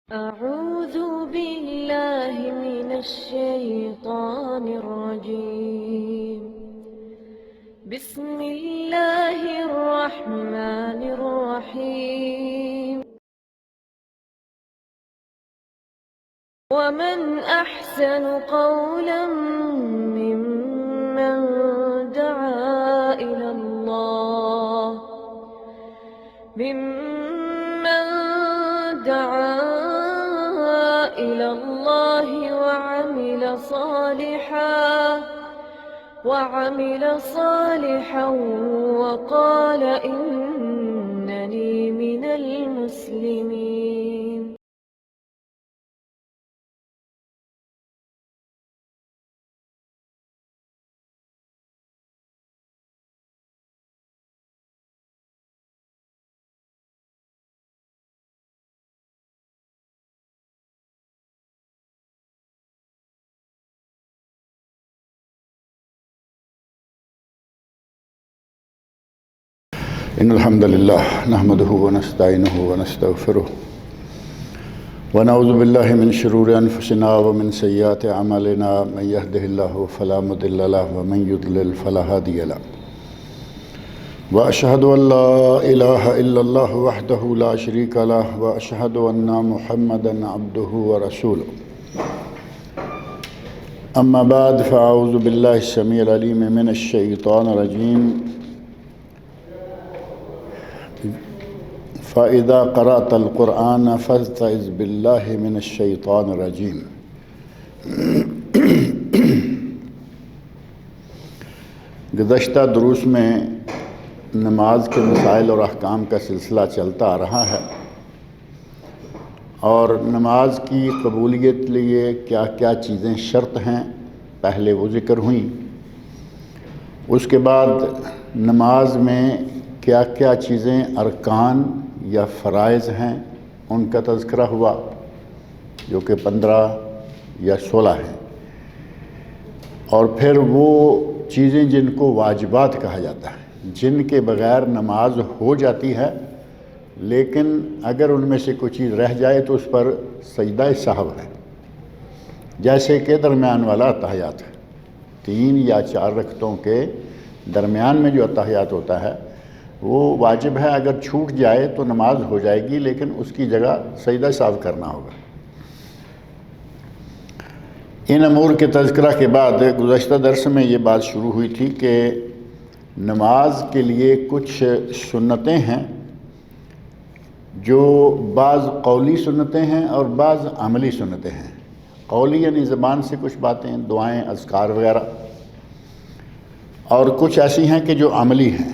أعوذ بالله من الشيطان الرجيم. بسم الله الرحمن الرحيم. ومن أحسن قولا ممن دعا إلى الله وعمل صالحا وقال إنني من المسلمين. إن الحمد لله نحمده ونستعينه ونستغفره ونعوذ بالله من شرور أنفسنا ومن سيئات أعمالنا من يهده الله فلا مضل له ومن يضلل فلا هادي له وأشهد أن لا إله إلا الله وحده لا شريك له وأشهد أن محمدا عبده ورسوله أما بعد فأعوذ بالله السميع العليم من الشيطان الرجيم. فَإِذَا قَرَأْتَ الْقُرْآنَ فَاسْتَعِذْ بِاللَّهِ مِنَ الشَّيْطَانِ الرَّجِيمِ. گزشتہ دروس میں نماز کے مسائل اور احکام کا سلسلہ چلتا آ رہا ہے، اور نماز کی قبولیت لیے کیا کیا چیزیں شرط ہیں پہلے وہ ذکر ہوئیں. اس کے بعد نماز میں کیا کیا چیزیں ارکان یا فرائض ہیں ان کا تذکرہ ہوا، جو کہ 15 یا 16 ہیں، اور پھر وہ چیزیں جن کو واجبات کہا جاتا ہے، جن کے بغیر نماز ہو جاتی ہے، لیکن اگر ان میں سے کوئی چیز رہ جائے تو اس پر سجدہ سہو ہے، جیسے کہ درمیان والا اتحیات ہے. 3 یا 4 رکعتوں کے درمیان میں جو اتحیات ہوتا ہے وہ واجب ہے، اگر چھوٹ جائے تو نماز ہو جائے گی، لیکن اس کی جگہ سجدہ سہو کرنا ہوگا. ان امور کے تذکرہ کے بعد گزشتہ درس میں یہ بات شروع ہوئی تھی کہ نماز کے لیے کچھ سنتیں ہیں، جو بعض قولی سنتیں ہیں اور بعض عملی سنتیں ہیں. قولی یعنی زبان سے کچھ باتیں، دعائیں، اذکار وغیرہ، اور کچھ ایسی ہیں کہ جو عملی ہیں،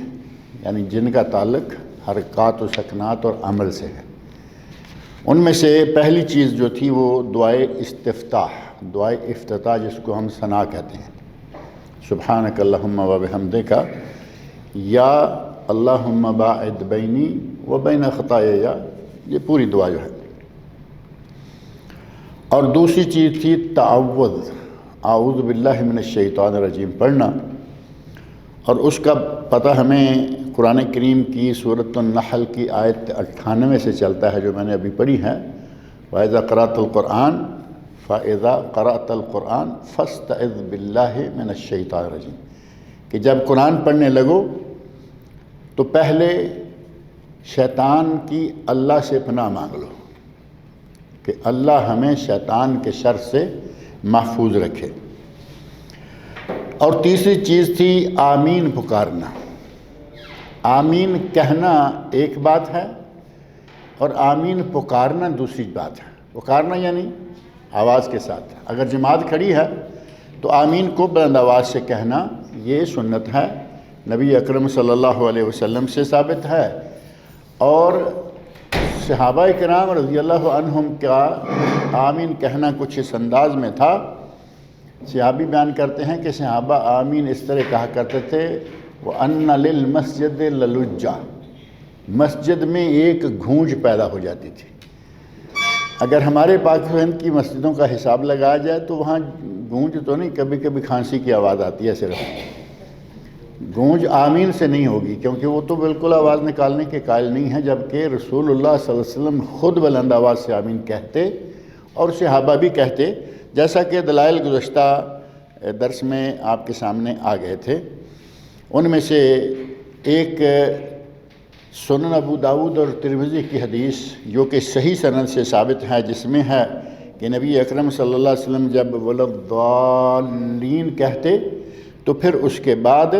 یعنی جن کا تعلق حرکات و سکنات اور عمل سے ہے. ان میں سے پہلی چیز جو تھی وہ دعائے استفتاح، دعائے افتتاح، جس کو ہم ثنا کہتے ہیں. سبحانک اللہم و بحمدک یا اللہم باعد بینی و بین خطایا، یہ پوری دعا جو ہے. اور دوسری چیز تھی تعوذ، اعوذ باللہ من الشیطان الرجیم پڑھنا، اور اس کا پتہ ہمیں قرآن کریم کی سورۃ النحل کی آیت 98 سے چلتا ہے، جو میں نے ابھی پڑھی ہے. وَإِذَا قَرَأْتَ الْقُرْآنَ فَإِذَا قَرَأْتَ الْقُرْآنَ فَاسْتَعِذْ بِاللَّهِ مِنَ الشَّيْطَانِ الرَّجِيمِ، کہ جب قرآن پڑھنے لگو تو پہلے شیطان کی اللہ سے پناہ مانگ لو کہ اللہ ہمیں شیطان کے شر سے محفوظ رکھے. اور تیسری چیز تھی آمین پکارنا. آمین کہنا ایک بات ہے اور آمین پکارنا دوسری بات ہے. پکارنا یعنی آواز کے ساتھ، اگر جماعت کھڑی ہے تو آمین کو بلند آواز سے کہنا یہ سنت ہے، نبی اکرم صلی اللہ علیہ وسلم سے ثابت ہے، اور صحابہ کرام رضی اللہ عنہم کا آمین کہنا کچھ اس انداز میں تھا. صحابی بیان کرتے ہیں کہ صحابہ آمین اس طرح کہا کرتے تھے، وَأَنَّ لِلْمَسْجِدِ لَلُجَّةً، مسجد میں ایک گونج پیدا ہو جاتی تھی. اگر ہمارے پاکستان کی مسجدوں کا حساب لگایا جائے تو وہاں گونج تو نہیں، کبھی کبھی کھانسی کی آواز آتی ہے صرف. گونج آمین سے نہیں ہوگی، کیونکہ وہ تو بالکل آواز نکالنے کے قائل نہیں ہے، جبکہ رسول اللہ صلی اللہ علیہ وسلم خود بلند آواز سے آمین کہتے اور صحابہ بھی کہتے، جیسا کہ دلائل گزشتہ درس میں آپ کے سامنے آ گئے تھے۔ ان میں سے ایک سنن ابو داؤد اور ترمذی کی حدیث جو کہ صحیح سند سے ثابت ہے، جس میں ہے کہ نبی اکرم صلی اللہ علیہ وسلم جب ولضالین کہتے تو پھر اس کے بعد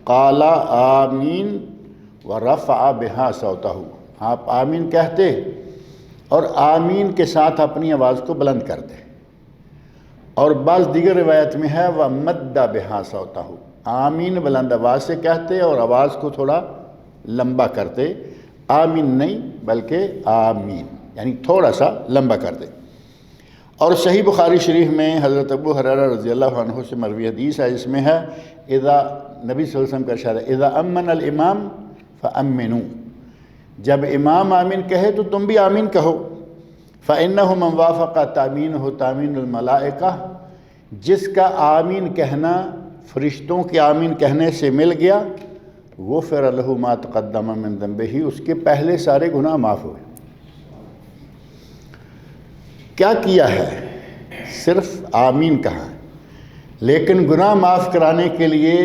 قال آمین ورفع بہا صوتہ، آپ آمین کہتے اور آمین کے ساتھ اپنی آواز کو بلند کرتے، اور بعض دیگر روایت میں ہے ومد بہا صوتہ، آمین بلند آواز سے کہتے اور آواز کو تھوڑا لمبا کرتے، آمین نہیں بلکہ آمین یعنی تھوڑا سا لمبا کرتے۔ اور صحیح بخاری شریف میں حضرت ابو ہریرہ رضی اللہ عنہ سے مروی حدیث ہے، جس میں ہے اذا نبی صلی اللہ علیہ وسلم کا ارشاد ہے اذا امن الامام فامنوا، جب امام آمین کہے تو تم بھی آمین کہو، فانہ من وافق تامینہ تامین الملائکہ، جس کا آمین کہنا فرشتوں کے آمین کہنے سے مل گیا، غفر لہ ما تقدم من ذنبہ، اس کے پہلے سارے گناہ معاف ہوئے۔ کیا کیا ہے؟ صرف آمین کہا، لیکن گناہ معاف کرانے کے لیے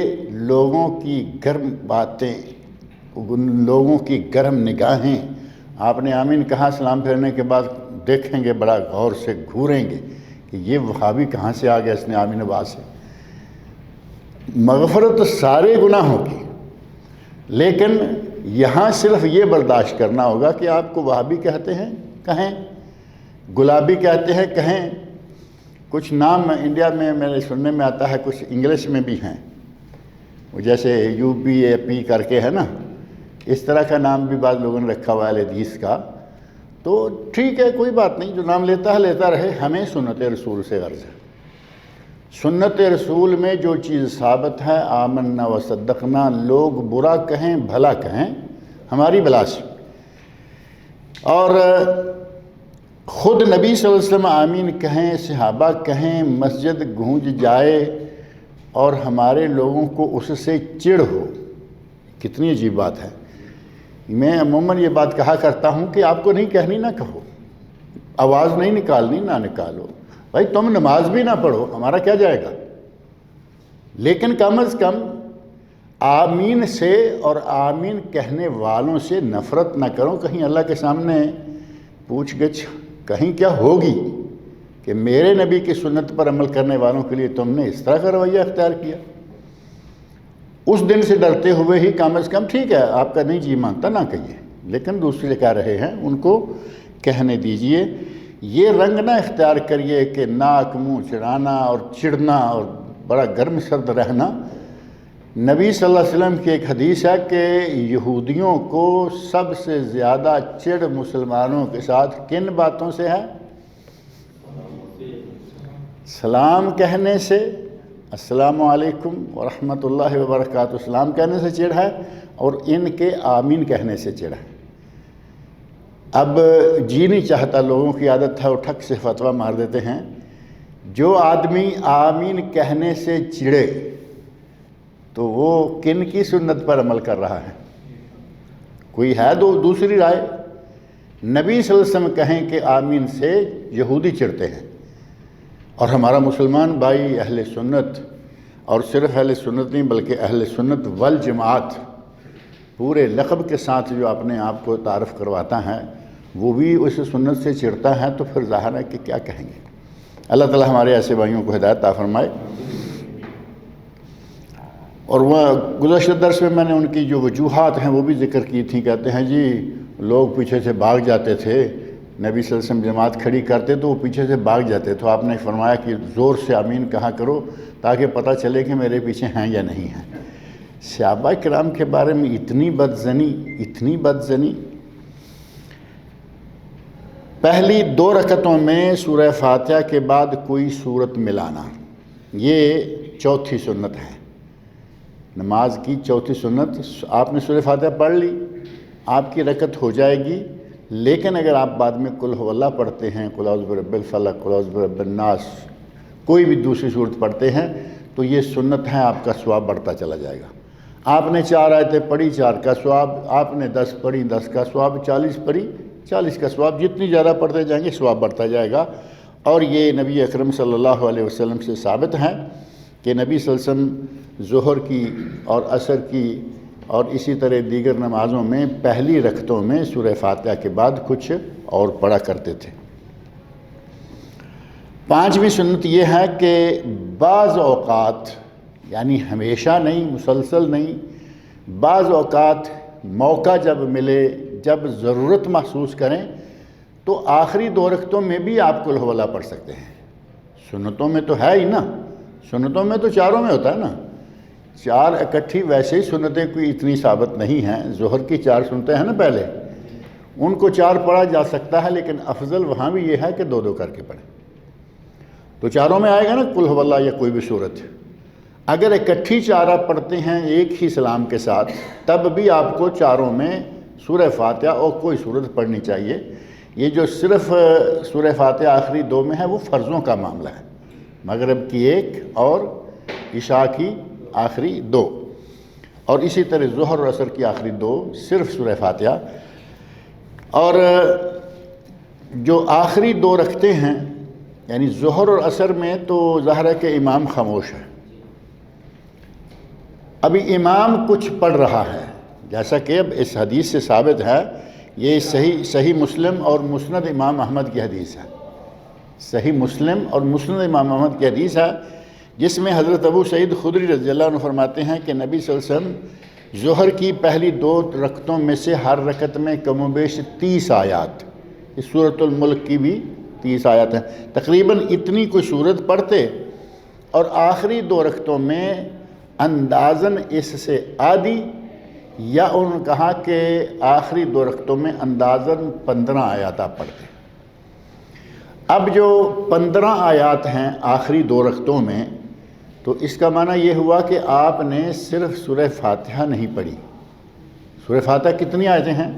لوگوں کی گرم باتیں، لوگوں کی گرم نگاہیں، آپ نے آمین کہا، سلام پھیرنے کے بعد دیکھیں گے، بڑا غور سے گھوریں گے کہ یہ وہابی کہاں سے آ گیا، اس نے آمین آواز سے۔ مغفرت سارے گناہوں کی، لیکن یہاں صرف یہ برداشت کرنا ہوگا کہ آپ کو وہابی کہتے ہیں کہیں، گلابی کہتے ہیں کہیں، کچھ نام انڈیا میں میرے سننے میں آتا ہے، کچھ انگلش میں بھی ہیں، وہ جیسے یو پی اے پی کر کے ہے نا، اس طرح کا نام بھی بعض لوگوں نے رکھا ہوا ہے حدیث کا، تو ٹھیک ہے، کوئی بات نہیں، جو نام لیتا ہے لیتا رہے، ہمیں سنت رسول سے غرض ہے۔ سنت رسول میں جو چیز ثابت ہے، آمنا و صدقنا، لوگ برا کہیں بھلا کہیں ہماری بلا سے، اور خود نبی صلی اللہ علیہ وسلم آمین کہیں، صحابہ کہیں، مسجد گونج جائے اور ہمارے لوگوں کو اس سے چڑ ہو، کتنی عجیب بات ہے۔ میں عموماً یہ بات کہا کرتا ہوں کہ آپ کو نہیں کہنی نہ کہو، آواز نہیں نکالنی نہ نکالو، بھائی تم نماز بھی نہ پڑھو، ہمارا کیا جائے گا، لیکن کم از کم آمین سے اور آمین کہنے والوں سے نفرت نہ کرو۔ کہیں اللہ کے سامنے پوچھ گچھ کہیں کیا ہوگی کہ میرے نبی کی سنت پر عمل کرنے والوں کے لیے تم نے اس طرح کا رویہ اختیار کیا۔ اس دن سے ڈرتے ہوئے ہی کم از کم، ٹھیک ہے آپ کا نہیں جی مانتا نہ کہیے، لیکن دوسرے کہہ رہے ہیں ان کو کہنے دیجئے۔ یہ رنگ نہ اختیار کریے کہ ناک منہ چڑھانا اور چڑھنا اور بڑا گرم سرد رہنا۔ نبی صلی اللہ علیہ وسلم کی ایک حدیث ہے کہ یہودیوں کو سب سے زیادہ چڑ مسلمانوں کے ساتھ کن باتوں سے ہے؟ سلام کہنے سے، السلام علیکم ورحمۃ اللہ وبرکاتہ، سلام کہنے سے چڑ ہے، اور ان کے آمین کہنے سے چڑ ہے۔ اب جی نہیں چاہتا، لوگوں کی عادت ہے وہ ٹھک سے فتویٰ مار دیتے ہیں۔ جو آدمی آمین کہنے سے چڑے تو وہ کن کی سنت پر عمل کر رہا ہے؟ کوئی ہے دوسری رائے؟ نبی صلی اللہ علیہ وسلم کہیں کہ آمین سے یہودی چڑھتے ہیں، اور ہمارا مسلمان بھائی اہل سنت، اور صرف اہل سنت نہیں بلکہ اہل سنت والجماعت پورے لقب کے ساتھ جو اپنے آپ کو تعارف کرواتا ہے، وہ بھی اس سنت سے چڑھتا ہے، تو پھر ظاہر ہے کہ کیا کہیں گے۔ اللہ تعالی ہمارے ایسے بھائیوں کو ہدایت عطا فرمائے۔ اور وہ گزشتہ درس میں نے ان کی جو وجوہات ہیں وہ بھی ذکر کی تھیں۔ کہتے ہیں جی لوگ پیچھے سے بھاگ جاتے تھے، نبی صلی اللہ علیہ وسلم جماعت کھڑی کرتے تو وہ پیچھے سے بھاگ جاتے، تو آپ نے فرمایا کہ زور سے آمین کہا کرو تاکہ پتہ چلے کہ میرے پیچھے ہیں یا نہیں ہیں۔ صحابہ کرام کے بارے میں اتنی بدزنی۔ پہلی 2 رکعتوں میں سورہ فاتحہ کے بعد کوئی سورت ملانا، یہ چوتھی سنت ہے، نماز کی چوتھی سنت۔ آپ نے سورہ فاتحہ پڑھ لی، آپ کی رکعت ہو جائے گی، لیکن اگر آپ بعد میں قل هو اللہ پڑھتے ہیں، قل اعوذ برب الفلق، قل اعوذ برب الناس، کوئی بھی دوسری صورت پڑھتے ہیں تو یہ سنت ہے، آپ کا ثواب بڑھتا چلا جائے گا۔ آپ نے 4 آیتیں پڑھی 4 کا ثواب، آپ نے 10 پڑھی 10 کا ثواب، 40 پڑھی 40 کا ثواب، جتنی زیادہ پڑھتے جائیں گے ثواب بڑھتا جائے گا۔ اور یہ نبی اکرم صلی اللہ علیہ وسلم سے ثابت ہے کہ نبی صلی اللہ علیہ وسلم ظہر کی اور عصر کی اور اسی طرح دیگر نمازوں میں پہلی رکعتوں میں سورہ فاتحہ کے بعد کچھ اور پڑھا کرتے تھے۔ 5ویں سنت یہ ہے کہ بعض اوقات، یعنی ہمیشہ نہیں، مسلسل نہیں، بعض اوقات موقع جب ملے، جب ضرورت محسوس کریں تو آخری 2 رکعتوں میں بھی آپ قل هو اللہ پڑھ سکتے ہیں۔ سنتوں میں تو ہے ہی نا، سنتوں میں تو 4 میں ہوتا ہے نا، 4 اکٹھی ویسے ہی سنتیں کوئی اتنی ثابت نہیں ہیں۔ ظہر کی 4 سنتیں ہیں نا پہلے، ان کو 4 پڑھا جا سکتا ہے، لیکن افضل وہاں بھی یہ ہے کہ 2 کر کے پڑھیں۔ تو 4 میں آئے گا نا قل هو اللہ یا کوئی بھی صورت۔ اگر اکٹھی 4 آپ پڑھتے ہیں ایک ہی سلام کے ساتھ، تب بھی آپ کو 4 میں سورہ فاتحہ اور کوئی صورت پڑھنی چاہیے۔ یہ جو صرف سورہ فاتحہ آخری 2 میں ہے وہ فرضوں کا معاملہ ہے، مغرب کی 1 اور عشاء کی آخری 2، اور اسی طرح ظہر اور عصر کی آخری 2 صرف سورہ فاتحہ۔ اور جو آخری 2 رکعتیں ہیں، یعنی ظہر اور عصر میں تو ظاہر ہے کہ امام خاموش ہے، ابھی امام کچھ پڑھ رہا ہے، جیسا کہ اب اس حدیث سے ثابت ہے۔ یہ صحیح مسلم اور مسند امام احمد کی حدیث ہے، صحیح مسلم اور مسند امام احمد کی حدیث ہے، جس میں حضرت ابو سعید خدری رضی اللہ عنہ فرماتے ہیں کہ نبی صلی اللہ علیہ وسلم ظہر کی پہلی 2 رکعتوں میں سے ہر رکعت میں کم و بیش 30 آیات، اس سورۃ الملک کی بھی 30 آیات ہیں، تقریباً اتنی کوئی سورت پڑھتے، اور آخری 2 رکعتوں میں اندازاً اس سے آدھی، یا انہوں نے کہا کہ آخری 2 رکعتوں میں اندازاً 15 آیات آپ پڑھتے۔ اب جو 15 آیات ہیں آخری 2 رکعتوں میں، تو اس کا معنی یہ ہوا کہ آپ نے صرف سورہ فاتحہ نہیں پڑھی۔ سورہ فاتحہ کتنی آیتیں ہیں؟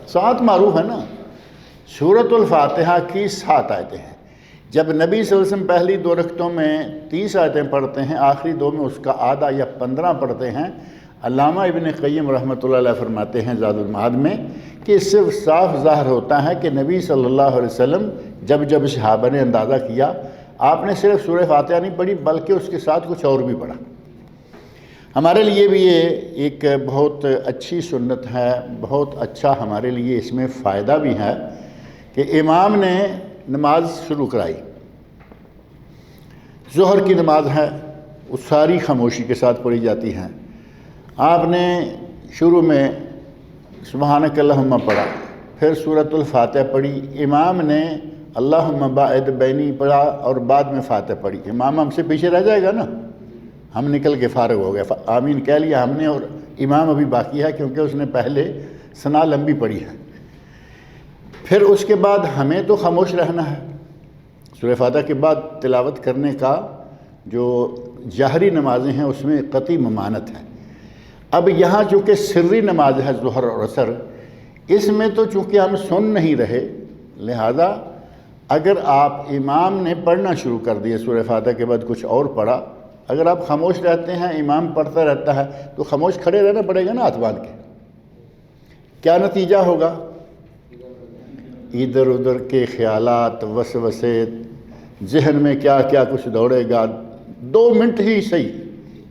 7 معروف ہے نا، سورۃ الفاتحہ کی 7 آیتیں ہیں۔ جب نبی صلی اللہ علیہ وسلم پہلی 2 رکعتوں میں 30 آیتیں پڑھتے ہیں، آخری 2 میں اس کا آدھا یا 15 پڑھتے ہیں، علامہ ابن قیم رحمۃ اللہ علیہ فرماتے ہیں زاد المعاد میں کہ اس سے صاف ظاہر ہوتا ہے کہ نبی صلی اللہ علیہ وسلم جب صحابہ نے اندازہ کیا، آپ نے صرف سورہ فاتحہ نہیں پڑھی بلکہ اس کے ساتھ کچھ اور بھی پڑھا۔ ہمارے لیے بھی یہ ایک بہت اچھی سنت ہے، بہت اچھا ہمارے لیے اس میں فائدہ بھی ہے کہ امام نے نماز شروع کرائی، ظہر کی نماز ہے، وہ ساری خاموشی کے ساتھ پڑھی جاتی ہے۔ آپ نے شروع میں سبحانک اللہم پڑھا، پھر سورۃ الفاتحہ پڑھی، امام نے اللہم باعد بینی پڑھا اور بعد میں فاتحہ پڑھی۔ امام ہم سے پیچھے رہ جائے گا نا، ہم نکل کے فارغ ہو گئے، آمین کہہ لیا ہم نے، اور امام ابھی باقی ہے کیونکہ اس نے پہلے ثنا لمبی پڑھی ہے۔ پھر اس کے بعد ہمیں تو خاموش رہنا ہے، سورہ فاتحہ کے بعد تلاوت کرنے کا جو جہری نمازیں ہیں اس میں قطعی ممانعت ہے۔ اب یہاں چونکہ سری نماز ہے ظہر اور عصر، اس میں تو چونکہ ہم سن نہیں رہے، لہذا اگر آپ امام نے پڑھنا شروع کر دیا سورہ فاتحہ کے بعد کچھ اور پڑھا، اگر آپ خاموش رہتے ہیں، امام پڑھتا رہتا ہے، تو خاموش کھڑے رہنا پڑے گا نا ہاتھ باندھ کے۔ کیا نتیجہ ہوگا؟ ادھر ادھر کے خیالات، وسوسے، ذہن میں کیا کیا کچھ دوڑے گا۔ 2 منٹ ہی صحیح،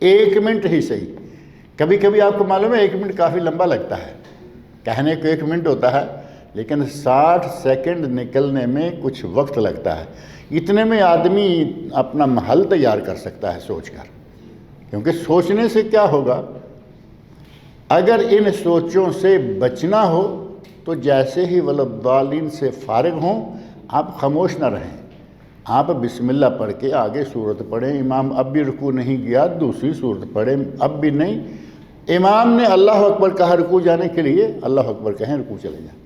1 منٹ ہی صحیح، کبھی کبھی آپ کو معلوم ہے 1 منٹ کافی لمبا لگتا ہے، کہنے کو 1 منٹ ہوتا ہے لیکن 60 سیکنڈ نکلنے میں کچھ وقت لگتا ہے۔ اتنے میں آدمی اپنا محل تیار کر سکتا ہے سوچ کر، کیونکہ سوچنے سے کیا ہوگا؟ اگر ان سوچوں سے بچنا ہو تو جیسے ہی ولضالین سے فارغ ہوں، آپ خاموش نہ رہیں، آپ بسم اللہ پڑھ کے آگے صورت پڑھیں۔ امام اب بھی رکوع نہیں گیا، دوسری صورت پڑھیں، اب بھی نہیں، امام نے اللہ اکبر کہا رکوع جانے کے لیے، اللہ اکبر کہیں، رکوع چلے جائیں۔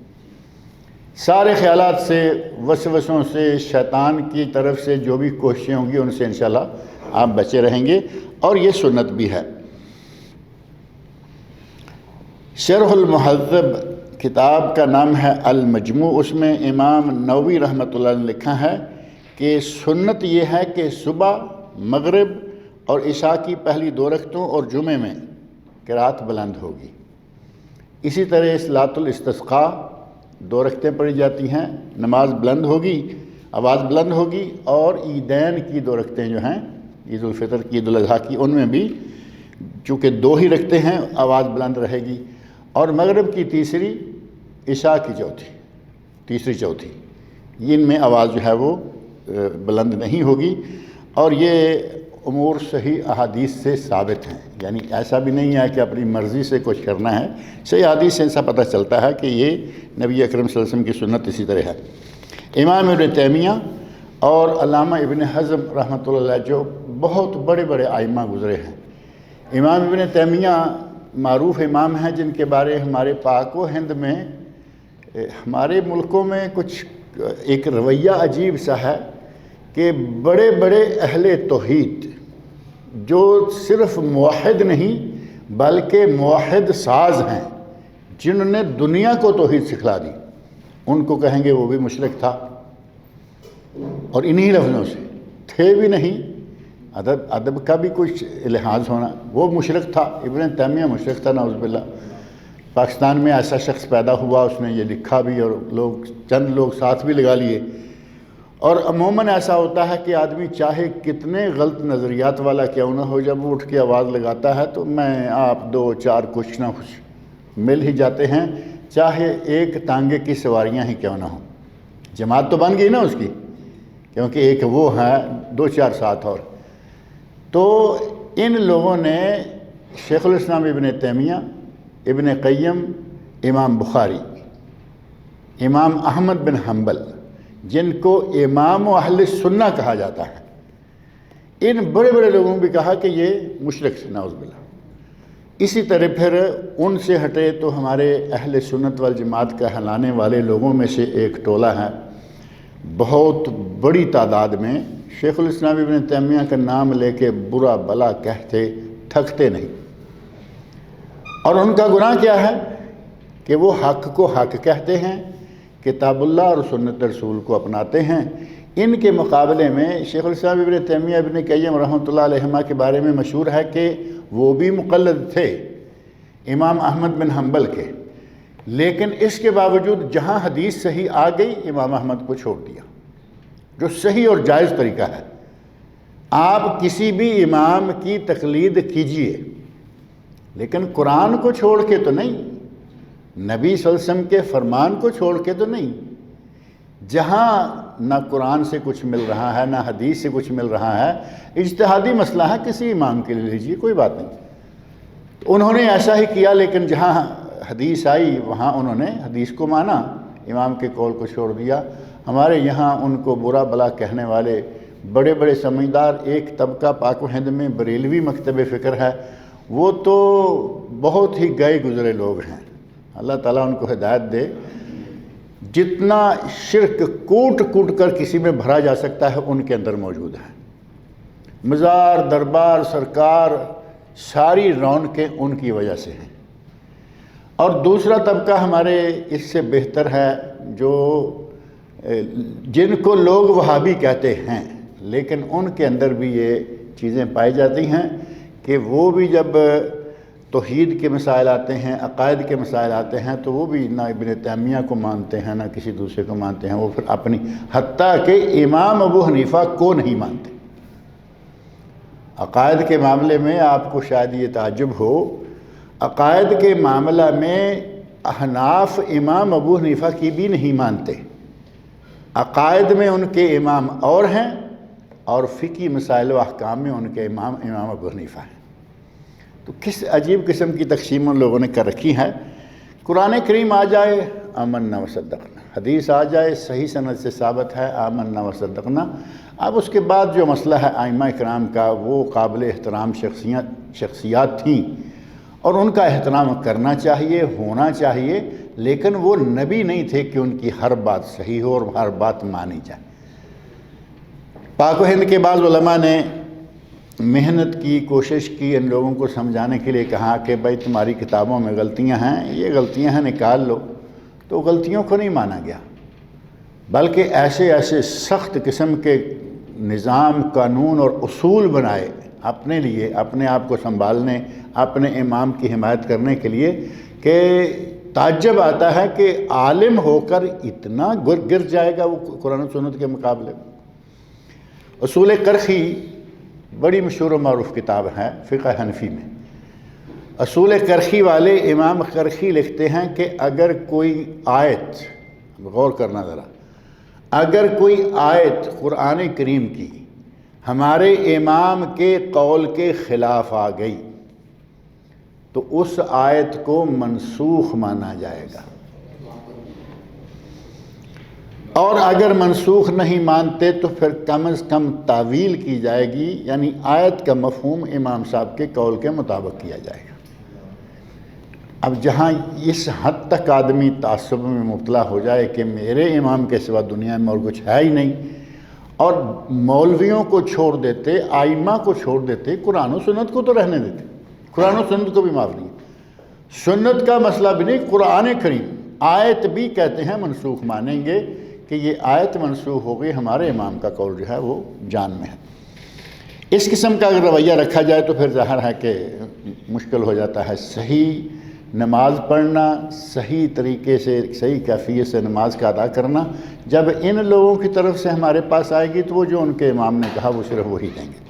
سارے خیالات سے، وسوسوں سے، شیطان کی طرف سے جو بھی کوششیں ہوں گی ان سے انشاءاللہ آپ بچے رہیں گے، اور یہ سنت بھی ہے۔ شرح المہذب کتاب کا نام ہے المجموع، اس میں امام نووی رحمۃ اللہ نے لکھا ہے کہ سنت یہ ہے کہ صبح، مغرب اور عشاء کی پہلی 2 رکعتوں اور جمعے میں قرات بلند ہوگی۔ اسی طرح صلاۃ الاستسقاء 2 رکعتیں پڑھی جاتی ہیں، نماز بلند ہوگی، آواز بلند ہوگی، اور عیدین کی 2 رکعتیں جو ہیں، عید الفطر کی، عید الاضحیٰ کی، ان میں بھی چونکہ 2 ہی رکعتیں ہیں آواز بلند رہے گی، اور مغرب کی تیسری، عشاء کی چوتھی، تیسری چوتھی، ان میں آواز جو ہے وہ بلند نہیں ہوگی۔ اور یہ امور صحیح احادیث سے ثابت ہیں، یعنی ایسا بھی نہیں ہے کہ اپنی مرضی سے کچھ کرنا ہے، صحیح احادیث سے ایسا پتہ چلتا ہے کہ یہ نبی اکرم صلی اللہ علیہ وسلم کی سنت اسی طرح ہے۔ امام ابن تیمیہ اور علامہ ابن حزم رحمۃ اللہ علیہ جو بہت بڑے بڑے ائمہ گزرے ہیں، امام ابن تیمیہ معروف امام ہیں جن کے بارے ہمارے پاک و ہند میں، ہمارے ملکوں میں کچھ ایک رویہ عجیب سا ہے کہ بڑے بڑے اہل توحید جو صرف موحد نہیں بلکہ موحد ساز ہیں، جنہوں نے دنیا کو توحید سکھلا دی، ان کو کہیں گے وہ بھی مشرک تھا، اور انہی لفظوں سے، تھے بھی نہیں، ادب کا بھی کچھ لحاظ ہونا، وہ مشرک تھا، ابن تیمیہ مشرک تھا نعوذ باللہ۔ پاکستان میں ایسا شخص پیدا ہوا، اس نے یہ لکھا بھی، اور چند لوگ ساتھ بھی لگا لیے۔ اور عموماً ایسا ہوتا ہے کہ آدمی چاہے کتنے غلط نظریات والا کیوں نہ ہو، جب وہ اٹھ کے آواز لگاتا ہے تو میں آپ 2 4 کچھ نہ کچھ مل ہی جاتے ہیں، چاہے ایک تانگے کی سواریاں ہی کیوں نہ ہوں، جماعت تو بن گئی نا اس کی، کیونکہ ایک وہ ہے، 2 4 ساتھ اور۔ تو ان لوگوں نے شیخ الاسلام ابن تیمیہ، ابن قیم، امام بخاری، امام احمد بن حنبل، جن کو امام و اہل سنہ کہا جاتا ہے، ان بڑے بڑے لوگوں نے بھی کہا کہ یہ مشرک سے نعوذ باللہ۔ اسی طرح پھر ان سے ہٹے تو ہمارے اہل سنت والجماعت کا ہلانے والے لوگوں میں سے ایک ٹولہ ہے، بہت بڑی تعداد میں شیخ الاسلام ابن تیمیہ کا نام لے کے برا بلا کہتے تھکتے نہیں، اور ان کا گناہ کیا ہے کہ وہ حق کو حق کہتے ہیں، کتاب اللہ اور سنت رسول کو اپناتے ہیں۔ ان کے مقابلے میں شیخ الاسلام ابن تیمیہ ابن قیم رحمۃ اللہ علیہما کے بارے میں مشہور ہے کہ وہ بھی مقلد تھے امام احمد بن حنبل کے، لیکن اس کے باوجود جہاں حدیث صحیح آ گئی امام احمد کو چھوڑ دیا، جو صحیح اور جائز طریقہ ہے۔ آپ کسی بھی امام کی تقلید کیجئے، لیکن قرآن کو چھوڑ کے تو نہیں، نبی صلی اللہ علیہ وسلم کے فرمان کو چھوڑ کے تو نہیں۔ جہاں نہ قرآن سے کچھ مل رہا ہے نہ حدیث سے کچھ مل رہا ہے، اجتہادی مسئلہ ہے، کسی امام کے لیے لیجیے، کوئی بات نہیں۔ تو انہوں نے ایسا ہی کیا، لیکن جہاں حدیث آئی وہاں انہوں نے حدیث کو مانا، امام کے قول کو چھوڑ دیا۔ ہمارے یہاں ان کو برا بلا کہنے والے بڑے بڑے سمجھدار ایک طبقہ پاک و ہند میں بریلوی مکتب فکر ہے، وہ تو بہت ہی گئے گزرے لوگ ہیں، اللہ تعالیٰ ان کو ہدایت دے۔ جتنا شرک کوٹ کوٹ کر کسی میں بھرا جا سکتا ہے ان کے اندر موجود ہے۔ مزار، دربار، سرکار، ساری رونقیں ان کی وجہ سے ہیں۔ اور دوسرا طبقہ ہمارے اس سے بہتر ہے، جو جن کو لوگ وہابی کہتے ہیں، لیکن ان کے اندر بھی یہ چیزیں پائی جاتی ہیں کہ وہ بھی جب توحید کے مسائل آتے ہیں، عقائد کے مسائل آتے ہیں، تو وہ بھی نہ ابن تیمیہ کو مانتے ہیں نہ کسی دوسرے کو مانتے ہیں، وہ پھر اپنی، حتیٰ کہ امام ابو حنیفہ کو نہیں مانتے۔ عقائد کے معاملے میں آپ کو شاید یہ تعجب ہو، عقائد کے معاملہ میں احناف امام ابو حنیفہ کی بھی نہیں مانتے، عقائد میں ان کے امام اور ہیں، اور فقہی مسائل و احکام میں ان کے امام ابو حنیفہ ہیں۔ تو کس عجیب قسم کی تقسیم ان لوگوں نے کر رکھی ہے۔ قرآن کریم آ جائے آمنا و صدقنا، حدیث آ جائے صحیح سند سے ثابت ہے آمنا و صدقنا۔ اب اس کے بعد جو مسئلہ ہے ائمہ کرام کا، وہ قابل احترام شخصیات تھیں، اور ان کا احترام کرنا چاہیے، ہونا چاہیے، لیکن وہ نبی نہیں تھے کہ ان کی ہر بات صحیح ہو اور ہر بات مانی جائے۔ پاک و ہند کے بعض علماء نے محنت کی، کوشش کی، ان لوگوں کو سمجھانے کے لیے کہا کہ بھائی تمہاری کتابوں میں غلطیاں ہیں، یہ غلطیاں ہیں نکال لو، تو غلطیوں کو نہیں مانا گیا، بلکہ ایسے ایسے سخت قسم کے نظام، قانون اور اصول بنائے اپنے لیے اپنے آپ کو سنبھالنے، اپنے امام کی حمایت کرنے کے لیے، کہ تعجب آتا ہے کہ عالم ہو کر اتنا گر جائے گا وہ قرآن و سنت کے مقابلے میں۔ اصول کرخی بڑی مشہور و معروف کتاب ہے فقہ حنفی میں۔ اصول کرخی والے امام کرخی لکھتے ہیں کہ اگر کوئی آیت، غور کرنا ذرا، اگر کوئی آیت قرآن کریم کی ہمارے امام کے قول کے خلاف آ گئی تو اس آیت کو منسوخ مانا جائے گا، اور اگر منسوخ نہیں مانتے تو پھر کم از کم تعویل کی جائے گی، یعنی آیت کا مفہوم امام صاحب کے قول کے مطابق کیا جائے گا۔ اب جہاں اس حد تک آدمی تعصب میں مبتلا ہو جائے کہ میرے امام کے سوا دنیا میں اور کچھ ہے ہی نہیں، اور مولویوں کو چھوڑ دیتے، آئمہ کو چھوڑ دیتے، قرآن و سنت کو تو رہنے دیتے، قرآن و سنت کو بھی معاف نہیں، سنت کا مسئلہ بھی نہیں، قرآن کریم آیت بھی کہتے ہیں منسوخ مانیں گے کہ یہ آیت منسوخ ہو گئی، ہمارے امام کا قول جو ہے وہ جان میں ہے۔ اس قسم کا اگر رویہ رکھا جائے تو پھر ظاہر ہے کہ مشکل ہو جاتا ہے صحیح نماز پڑھنا، صحیح طریقے سے، صحیح کیفیت سے نماز کا ادا کرنا۔ جب ان لوگوں کی طرف سے ہمارے پاس آئے گی تو وہ جو ان کے امام نے کہا وہ صرف وہی کہیں گے،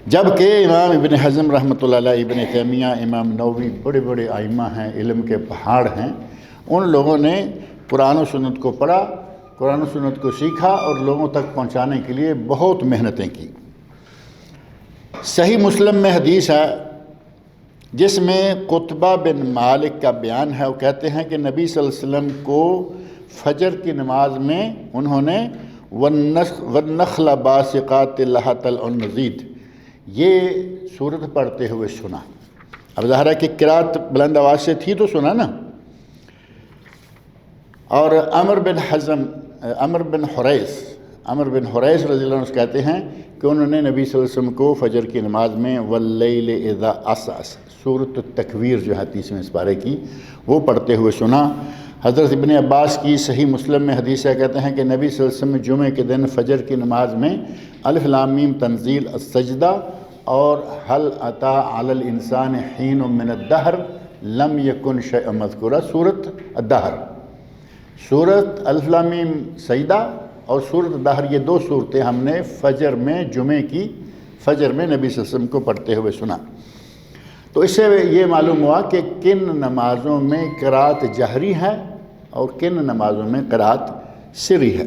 جبکہ امام ابن حزم رحمۃ اللہ علیہ، ابن تیمیہ، امام نووی بڑے بڑے آئمہ ہیں، علم کے پہاڑ ہیں، ان لوگوں نے قرآن و سنت کو پڑھا، قرآن و سنت کو سیکھا اور لوگوں تک پہنچانے کے لیے بہت محنتیں کی۔ صحیح مسلم میں حدیث ہے جس میں قطبہ بن مالک کا بیان ہے، وہ کہتے ہیں کہ نبی صلی اللہ علیہ وسلم کو فجر کی نماز میں انہوں نے وَالنَّخْلَ بَاسِقَاتِ لَهَا طَلْعٌ نَضِيدٌ یہ سورت پڑھتے ہوئے سنا۔ اب ظاہر ہے کہ قرات بلند آواز سے تھی تو سنا نا۔ اور عمر بن حریث رضی اللہ عنہ سے کہتے ہیں کہ انہوں نے نبی صلی اللہ علیہ وسلم کو فجر کی نماز میں وَاللَّيْلِ إِذَا عَسْعَسَ سورۃ التکویر جو ہے 30ویں سپارے کی، وہ پڑھتے ہوئے سنا۔ حضرت ابن عباس کی صحیح مسلم میں حدیث ہے، کہتے ہیں کہ نبی صلی اللہ علیہ وسلم جمعے کے دن فجر کی نماز میں الف لام میم تنزیل السجدہ اور حل اتی علی الانسان حین من الدہر لم یکن شیئا مذکورا، سورۃ الدہر، سورۃ الف لام میم سجدہ اور سورۃ الدہر، یہ دو صورتیں ہم نے فجر میں، جمعے کی فجر میں نبی صلی اللہ علیہ وسلم کو پڑھتے ہوئے سنا۔ تو اس سے یہ معلوم ہوا کہ کن نمازوں میں قرات جہری ہے اور کن نمازوں میں قرات سری ہے۔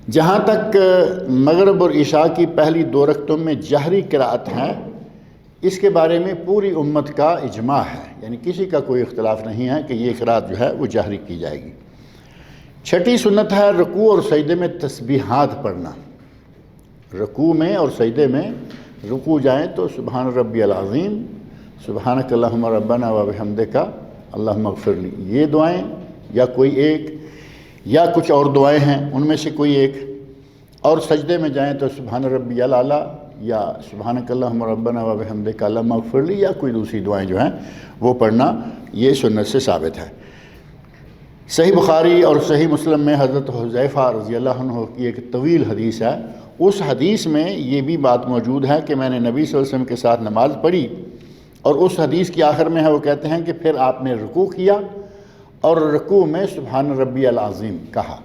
جہاں تک مغرب اور عشاء کی پہلی 2 رکعتوں میں جہری قرات ہے، اس کے بارے میں پوری امت کا اجماع ہے، یعنی کسی کا کوئی اختلاف نہیں ہے کہ یہ قرات جو ہے وہ جہری کی جائے گی۔ چھٹی سنت ہے رکوع اور سجدے میں تسبیحات پڑھنا۔ رکوع میں اور سجدے میں، رکوع جائیں تو سبحان ربی العظیم، سبحانک اللہم ربنا و بحمدک اللہم اغفر لی، یہ دعائیں یا کوئی ایک یا کچھ اور دعائیں ہیں ان میں سے کوئی ایک، اور سجدے میں جائیں تو سبحان ربی الاعلیٰ یا سبحانک اللہم ربنا و بحمدک اللہم اغفر لی یا کوئی دوسری دعائیں جو ہیں وہ پڑھنا، یہ سنت سے ثابت ہے۔ صحیح بخاری اور صحیح مسلم میں حضرت حذیفہ رضی اللہ عنہ کی ایک طویل حدیث ہے، اس حدیث میں یہ بھی بات موجود ہے کہ میں نے نبی صلی اللہ علیہ وسلم کے ساتھ نماز پڑھی، اور اس حدیث کی آخر میں ہے، وہ کہتے ہیں کہ پھر آپ نے رکوع کیا اور رکوع میں سبحان ربی العظیم کہا،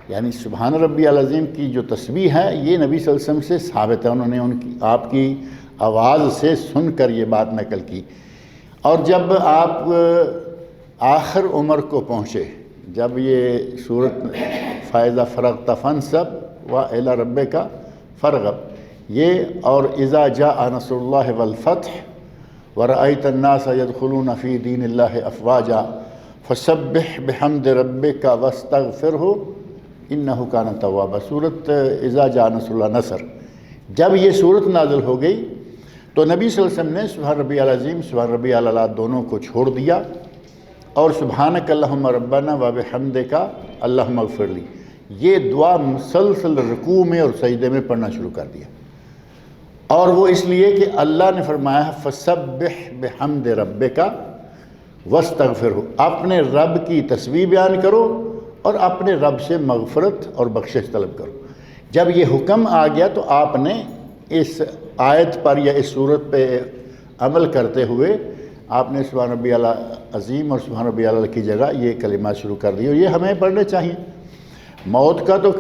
یعنی سبحان ربی العظیم کی جو تسبیح ہے یہ نبی صلی اللہ علیہ وسلم سے ثابت ہے، انہوں نے آپ کی آواز سے سن کر یہ بات نقل کی۔ اور جب آپ آخر عمر کو پہنچے، جب یہ سورت فَإِذَا فَرَغْتَ فَانْصَبْ وَإِلَىٰ رَبِّكَ فَارْغَب، یہ اور اذا جاء نصر اللہ والفتح ورأيت الناس يدخلون في دين الله افواجا فسبح بحمد ربك واستغفره انه كان توابا، سورت اذا جاء نصر اللہ نصر، جب یہ سورت نازل ہو گئی تو نبی صلی اللہ علیہ وسلم نے سبحان ربی العظیم، سبحان ربی الاعلیٰ دونوں کو چھوڑ دیا اور سبحانک اللہم ربنا و بحمدک اللہم اغفر لی، یہ دعا مسلسل رکوع میں اور سجدے میں پڑھنا شروع کر دیا۔ اور وہ اس لیے کہ اللہ نے فرمایا ہے فسبح بحمد ربک واستغفرہ، اپنے رب کی تسبیح بیان کرو اور اپنے رب سے مغفرت اور بخشش طلب کرو۔ جب یہ حکم آ گیا تو آپ نے اس آیت پر یا اس صورت پہ عمل کرتے ہوئے آپ نے سبحان ربی اعلیٰ عظیم اور سبحان ربی اعلیٰ کی جگہ یہ کلمات شروع کر دی، اور یہ ہمیں پڑھنے چاہیے۔ موت کا تو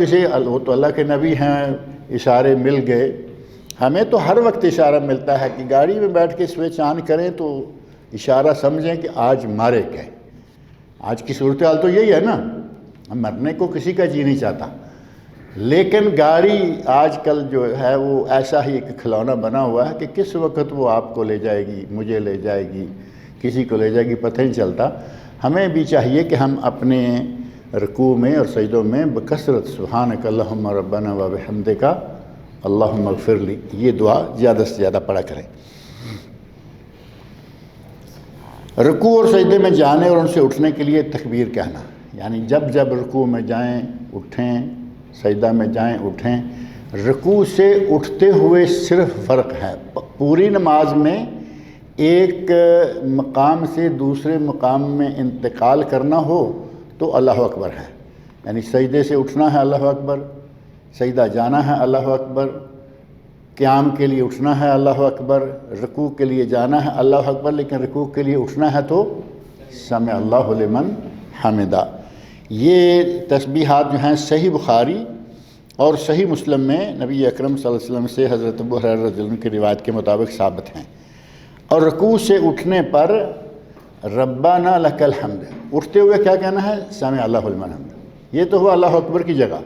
وہ تو اللہ کے نبی ہیں، اشارے مل گئے، ہمیں تو ہر وقت اشارہ ملتا ہے کہ گاڑی میں بیٹھ کے سوئچ آن کریں تو اشارہ سمجھیں کہ آج مارے گئے۔ آج کی صورتحال تو یہی ہے نا، مرنے کو کسی کا جی نہیں چاہتا، لیکن گاڑی آج کل جو ہے وہ ایسا ہی ایک کھلونا بنا ہوا ہے کہ کس وقت وہ آپ کو لے جائے گی، مجھے لے جائے گی، کسی کو لے جائے گی، پتہ نہیں چلتا۔ ہمیں بھی چاہیے کہ ہم اپنے رکوع میں اور سجدوں میں بکثرت سبحانک اللہم ربنا و بحمدک اللہم اغفر لی، یہ دعا زیادہ سے زیادہ پڑھا کریں۔ رکوع اور سجدے میں جانے اور ان سے اٹھنے کے لیے تکبیر کہنا، یعنی جب جب رکوع میں جائیں اٹھیں، سجدہ میں جائیں اٹھیں۔ رکوع سے اٹھتے ہوئے صرف فرق ہے، پوری نماز میں ایک مقام سے دوسرے مقام میں انتقال کرنا ہو تو اللہ اکبر ہے، یعنی سجدے سے اٹھنا ہے اللہ اکبر، سجدہ جانا ہے اللہ اکبر، قیام کے لیے اٹھنا ہے اللہ اکبر، رکوع کے لیے جانا ہے اللہ اکبر، لیکن رکوع کے لیے اٹھنا ہے تو سمع اللہ لمن حمدہ۔ یہ تسبیحات جو ہیں صحیح بخاری اور صحیح مسلم میں نبی اکرم صلی اللہ علیہ وسلم سے حضرت ابو ہریرہ رضی اللہ عنہ کی روایت کے مطابق ثابت ہیں۔ اور رکوع سے اٹھنے پر ربنا لک الحمد، اٹھتے ہوئے کیا کہنا ہے؟ سمع اللہ لمن حمدہ، یہ تو ہوا اللہ اکبر کی جگہ۔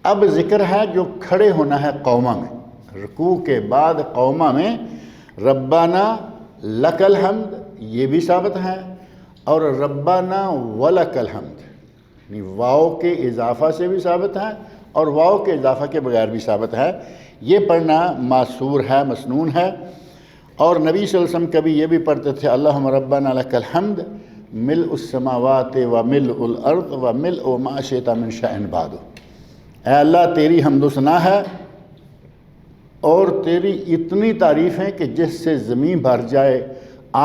اب ذکر ہے جو کھڑے ہونا ہے قومہ میں، رکوع کے بعد قومہ میں ربنا لک الحمد یہ بھی ثابت ہے، اور ربنا ولک الحمد یعنی واو کے اضافہ سے بھی ثابت ہے اور واو کے اضافہ کے بغیر بھی ثابت ہے۔ یہ پڑھنا معصور ہے، مسنون ہے، اور نبی صلی اللہ علیہ وسلم کبھی یہ بھی پڑھتے تھے اللہم ربنا لک الحمد ملء السماوات و ملء الارض و ملء ما شئت من شیء بعد، اے اللہ تیری حمد و ثنا ہے اور تیری اتنی تعریفیں کہ جس سے زمین بھر جائے،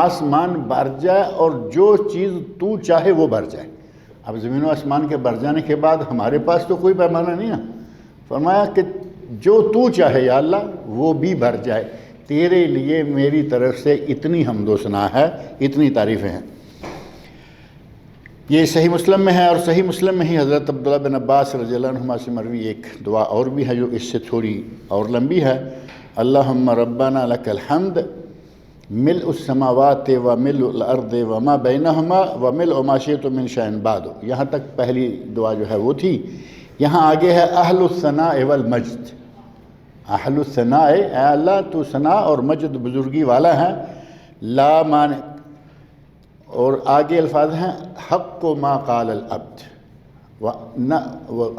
آسمان بھر جائے، اور جو چیز تو چاہے وہ بھر جائے۔ اب زمین و آسمان کے بھر جانے کے بعد ہمارے پاس تو کوئی پیمانہ نہیں ہے، فرمایا کہ جو تو چاہے یا اللہ وہ بھی بھر جائے، تیرے لیے میری طرف سے اتنی حمد و ثنا ہے، اتنی تعریفیں ہیں۔ یہ صحیح مسلم میں ہے، اور صحیح مسلم میں ہی حضرت عبداللہ بن عباس رضی اللہ عنہما سے مروی ایک دعا اور بھی ہے جو اس سے تھوڑی اور لمبی ہے، اللہم ربنا لک الحمد ملء السماوات و ملء الارض وما بینہما و ملء ما شئت من شیء بعد۔ یہاں تک پہلی دعا جو ہے وہ تھی۔ یہاں آگے ہے اہل الثناء والمجد، اہل الثناء اے اللہ تو ثنا اور مجد بزرگی والا ہے، لا مانع، اور آگے الفاظ ہیں حق ما قال العبد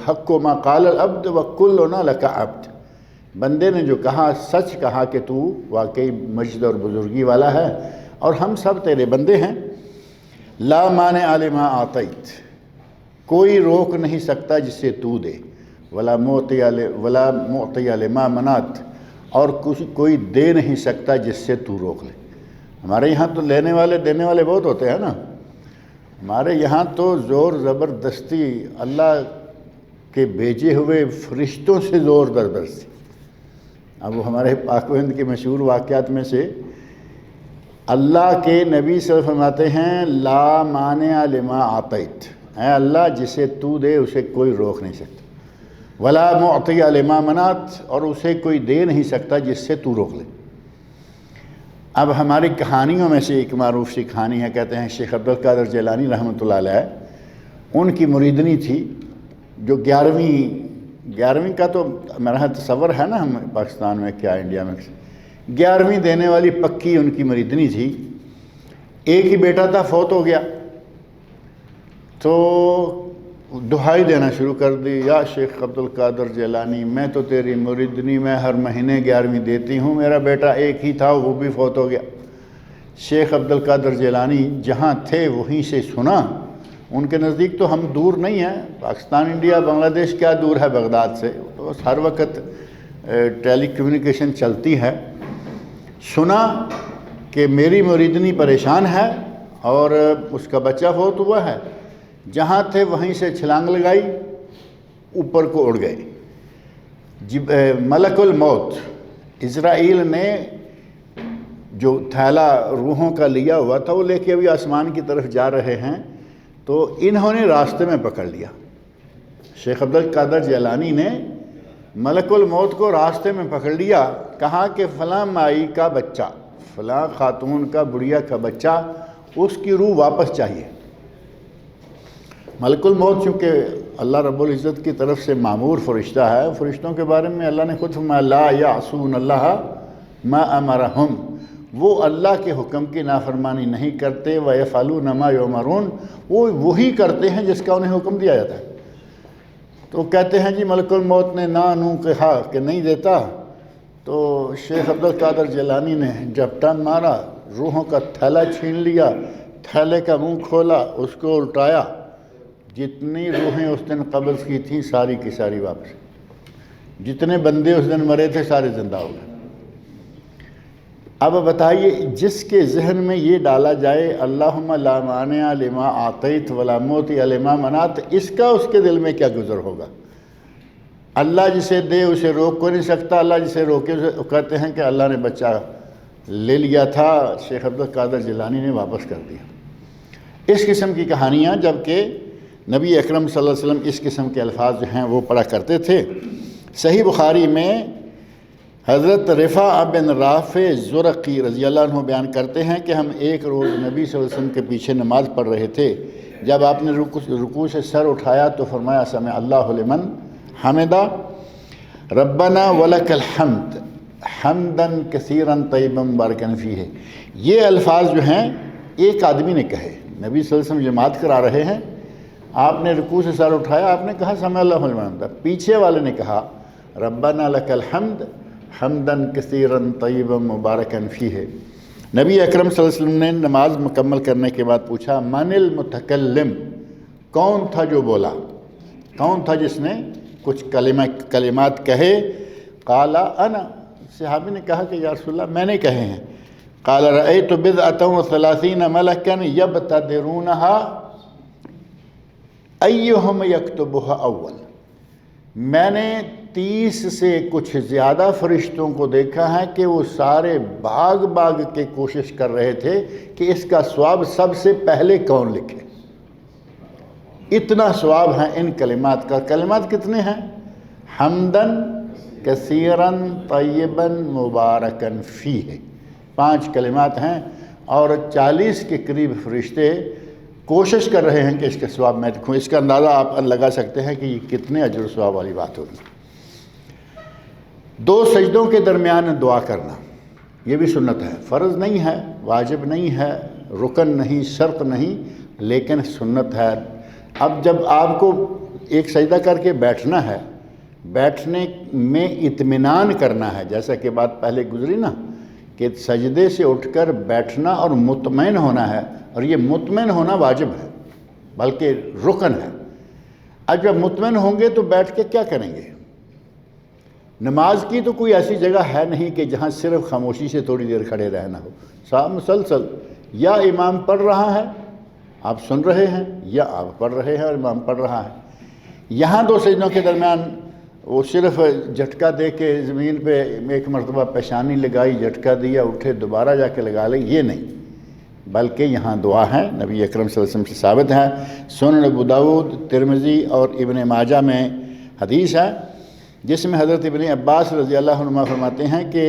حق ما قال العبد وکلنا لک عبد، بندے نے جو کہا سچ کہا کہ تو واقعی مجد اور بزرگی والا ہے اور ہم سب تیرے بندے ہیں۔ لا مانع لما اعطیت، کوئی روک نہیں سکتا جس سے تو دے، ولا معطی لما منعت، اور کوئی دے نہیں سکتا جس سے تو روک لے۔ ہمارے یہاں تو لینے والے دینے والے بہت ہوتے ہیں نا، ہمارے یہاں تو زور زبردستی اللہ کے بھیجے ہوئے فرشتوں سے زور زبردستی۔ اب وہ ہمارے پاک و ہند کے مشہور واقعات میں سے اللہ کے نبی صلی اللہ علیہ وسلم فرماتے ہیں لا مانع لما اعطیت، اے اللہ جسے تو دے اسے کوئی روک نہیں سکتا، ولا معطی لما منعت، اور اسے کوئی دے نہیں سکتا جس سے تو روک لے۔ اب ہماری کہانیوں میں سے ایک معروف سی کہانی ہے، کہتے ہیں شیخ عبد القادر جیلانی رحمۃ اللہ علیہ، ان کی مریدنی تھی جو 11ویں کا تو میرا تصور ہے نا، ہم پاکستان میں کیا انڈیا میں 11ویں دینے والی پکی ان کی مریدنی تھی۔ ایک ہی بیٹا تھا، فوت ہو گیا، تو دہائی دینا شروع کر دی، یا شیخ عبد القادر جیلانی میں تو تیری مریدنی میں ہر مہینے 11ویں دیتی ہوں، میرا بیٹا ایک ہی تھا وہ بھی فوت ہو گیا۔ شیخ عبد القادر جیلانی جہاں تھے وہیں سے سنا، ان کے نزدیک تو ہم دور نہیں ہیں، پاکستان انڈیا بنگلہ دیش کیا دور ہے بغداد سے، تو ہر وقت ٹیلی کمیونیکیشن چلتی ہے۔ سنا کہ میری مریدنی پریشان ہے اور اس کا بچہ فوت ہوا ہے، جہاں تھے وہیں سے چھلانگ لگائی، اوپر کو اڑ گئے۔ ملک الموت اسرائیل نے جو تھیلا روحوں کا لیا ہوا تھا وہ لے کے ابھی آسمان کی طرف جا رہے ہیں، تو انہوں نے راستے میں پکڑ لیا۔ شیخ عبد القادر جیلانی نے ملک الموت کو راستے میں پکڑ لیا، کہا کہ فلاں مائی کا بچہ، فلاں خاتون کا بڑھیا کا بچہ، اس کی روح واپس چاہیے۔ ملک الموت چونکہ اللہ رب العزت کی طرف سے معمور فرشتہ ہے، فرشتوں کے بارے میں اللہ نے خود فرمایا لا یعصون اللہ ما امرہم، وہ اللہ کے حکم کی نافرمانی نہیں کرتے، وَيَفْعَلُونَ مَا يُؤْمَرُونَ، وہ وہی کرتے ہیں جس کا انہیں حکم دیا جاتا ہے۔ تو کہتے ہیں جی ملک الموت نے نو کہا کہ نہیں دیتا، تو شیخ عبد القادر جیلانی نے جھپٹا مارا، روحوں کا تھیلا چھین لیا، تھیلے کا منہ کھولا، اس کو الٹایا، جتنی روحیں اس دن قبض کی تھیں ساری کی ساری واپس، جتنے بندے اس دن مرے تھے سارے زندہ ہو گئے۔ اب بتائیے جس کے ذہن میں یہ ڈالا جائے اللہم لا مانع لما اعطیت ولا معطی لما منعت، اس کا اس کے دل میں کیا گزر ہوگا؟ اللہ جسے دے اسے روک کو نہیں سکتا، اللہ جسے روکے کہتے ہیں کہ اللہ نے بچہ لے لیا تھا، شیخ عبد القادر جیلانی نے واپس کر دیا۔ اس قسم کی کہانیاں جبکہ نبی اکرم صلی اللہ علیہ وسلم اس قسم کے الفاظ جو ہیں وہ پڑھا کرتے تھے۔ صحیح بخاری میں حضرت رفاع بن رافع زرقی رضی اللہ عنہ بیان کرتے ہیں کہ ہم ایک روز نبی صلی اللہ علیہ وسلم کے پیچھے نماز پڑھ رہے تھے، جب آپ نے رکوع سے سر اٹھایا تو فرمایا سمع اللہ لمن حمدہ ربنا ولک الحمد حمدا کثیرا طیبا مبارکا فیہ۔ یہ الفاظ جو ہیں ایک آدمی نے کہے، نبی صلی اللہ علیہ وسلم جماعت کرا رہے ہیں، آپ نے رکوع سے سر اٹھایا، آپ نے کہا سمع اللہ لمن حمدہ، پیچھے والے نے کہا ربنا لک الحمد حمدا کثیرا طیبا مبارکا فیہ۔ نبی اکرم صلی اللہ علیہ وسلم نے نماز مکمل کرنے کے بعد پوچھا من المتکلم، کون تھا جو بولا، کون تھا جس نے کچھ کلمات کہے؟ قال انا، صحابی نے کہا کہ یا رسول اللہ میں نے کہے ہیں۔ قال رأیت بضعۃ وثلاثین ملکا یبتدرونها ایہم یکتبها اول، میں نے 30 سے کچھ زیادہ فرشتوں کو دیکھا ہے کہ وہ سارے بھاگ کے کوشش کر رہے تھے کہ اس کا ثواب سب سے پہلے کون لکھے۔ اتنا ثواب ہے ان کلمات کا۔ کلمات کتنے ہیں؟ حمدن کثیرن طیبن مبارکن فیہ، 5 کلمات ہیں، اور 40 کے قریب فرشتے کوشش کر رہے ہیں کہ اس کا ثواب میں لکھوں۔ اس کا اندازہ آپ لگا سکتے ہیں کہ یہ کتنے اجر و ثواب والی بات ہوگی۔ 2 سجدوں کے درمیان دعا کرنا یہ بھی سنت ہے، فرض نہیں ہے، واجب نہیں ہے، رکن نہیں، شرط نہیں، لیکن سنت ہے۔ اب جب آپ کو ایک سجدہ کر کے بیٹھنا ہے، بیٹھنے میں اطمینان کرنا ہے، جیسا کہ بات پہلے گزری نا کہ سجدے سے اٹھ کر بیٹھنا اور مطمئن ہونا ہے، اور یہ مطمئن ہونا واجب ہے بلکہ رکن ہے۔ اب جب مطمئن ہوں گے تو بیٹھ کے کیا کریں گے؟ نماز کی تو کوئی ایسی جگہ ہے نہیں کہ جہاں صرف خاموشی سے تھوڑی دیر کھڑے رہنا ہو، صاحب مسلسل یا امام پڑھ رہا ہے آپ سن رہے ہیں، یا آپ پڑھ رہے ہیں اور امام پڑھ رہا ہے۔ یہاں 2 سجدوں کے درمیان وہ صرف جھٹکا دے کے زمین پہ ایک مرتبہ پیشانی لگائی، جھٹکا دیا، اٹھے دوبارہ جا کے لگا لے، یہ نہیں، بلکہ یہاں دعا ہے، نبی اکرم صلی اللہ علیہ وسلم سے ثابت ہے۔ سنن ابو داؤد، ترمذی اور ابن ماجہ میں حدیث ہے جس میں حضرت ابن عباس رضی اللہ عنہ فرماتے ہیں کہ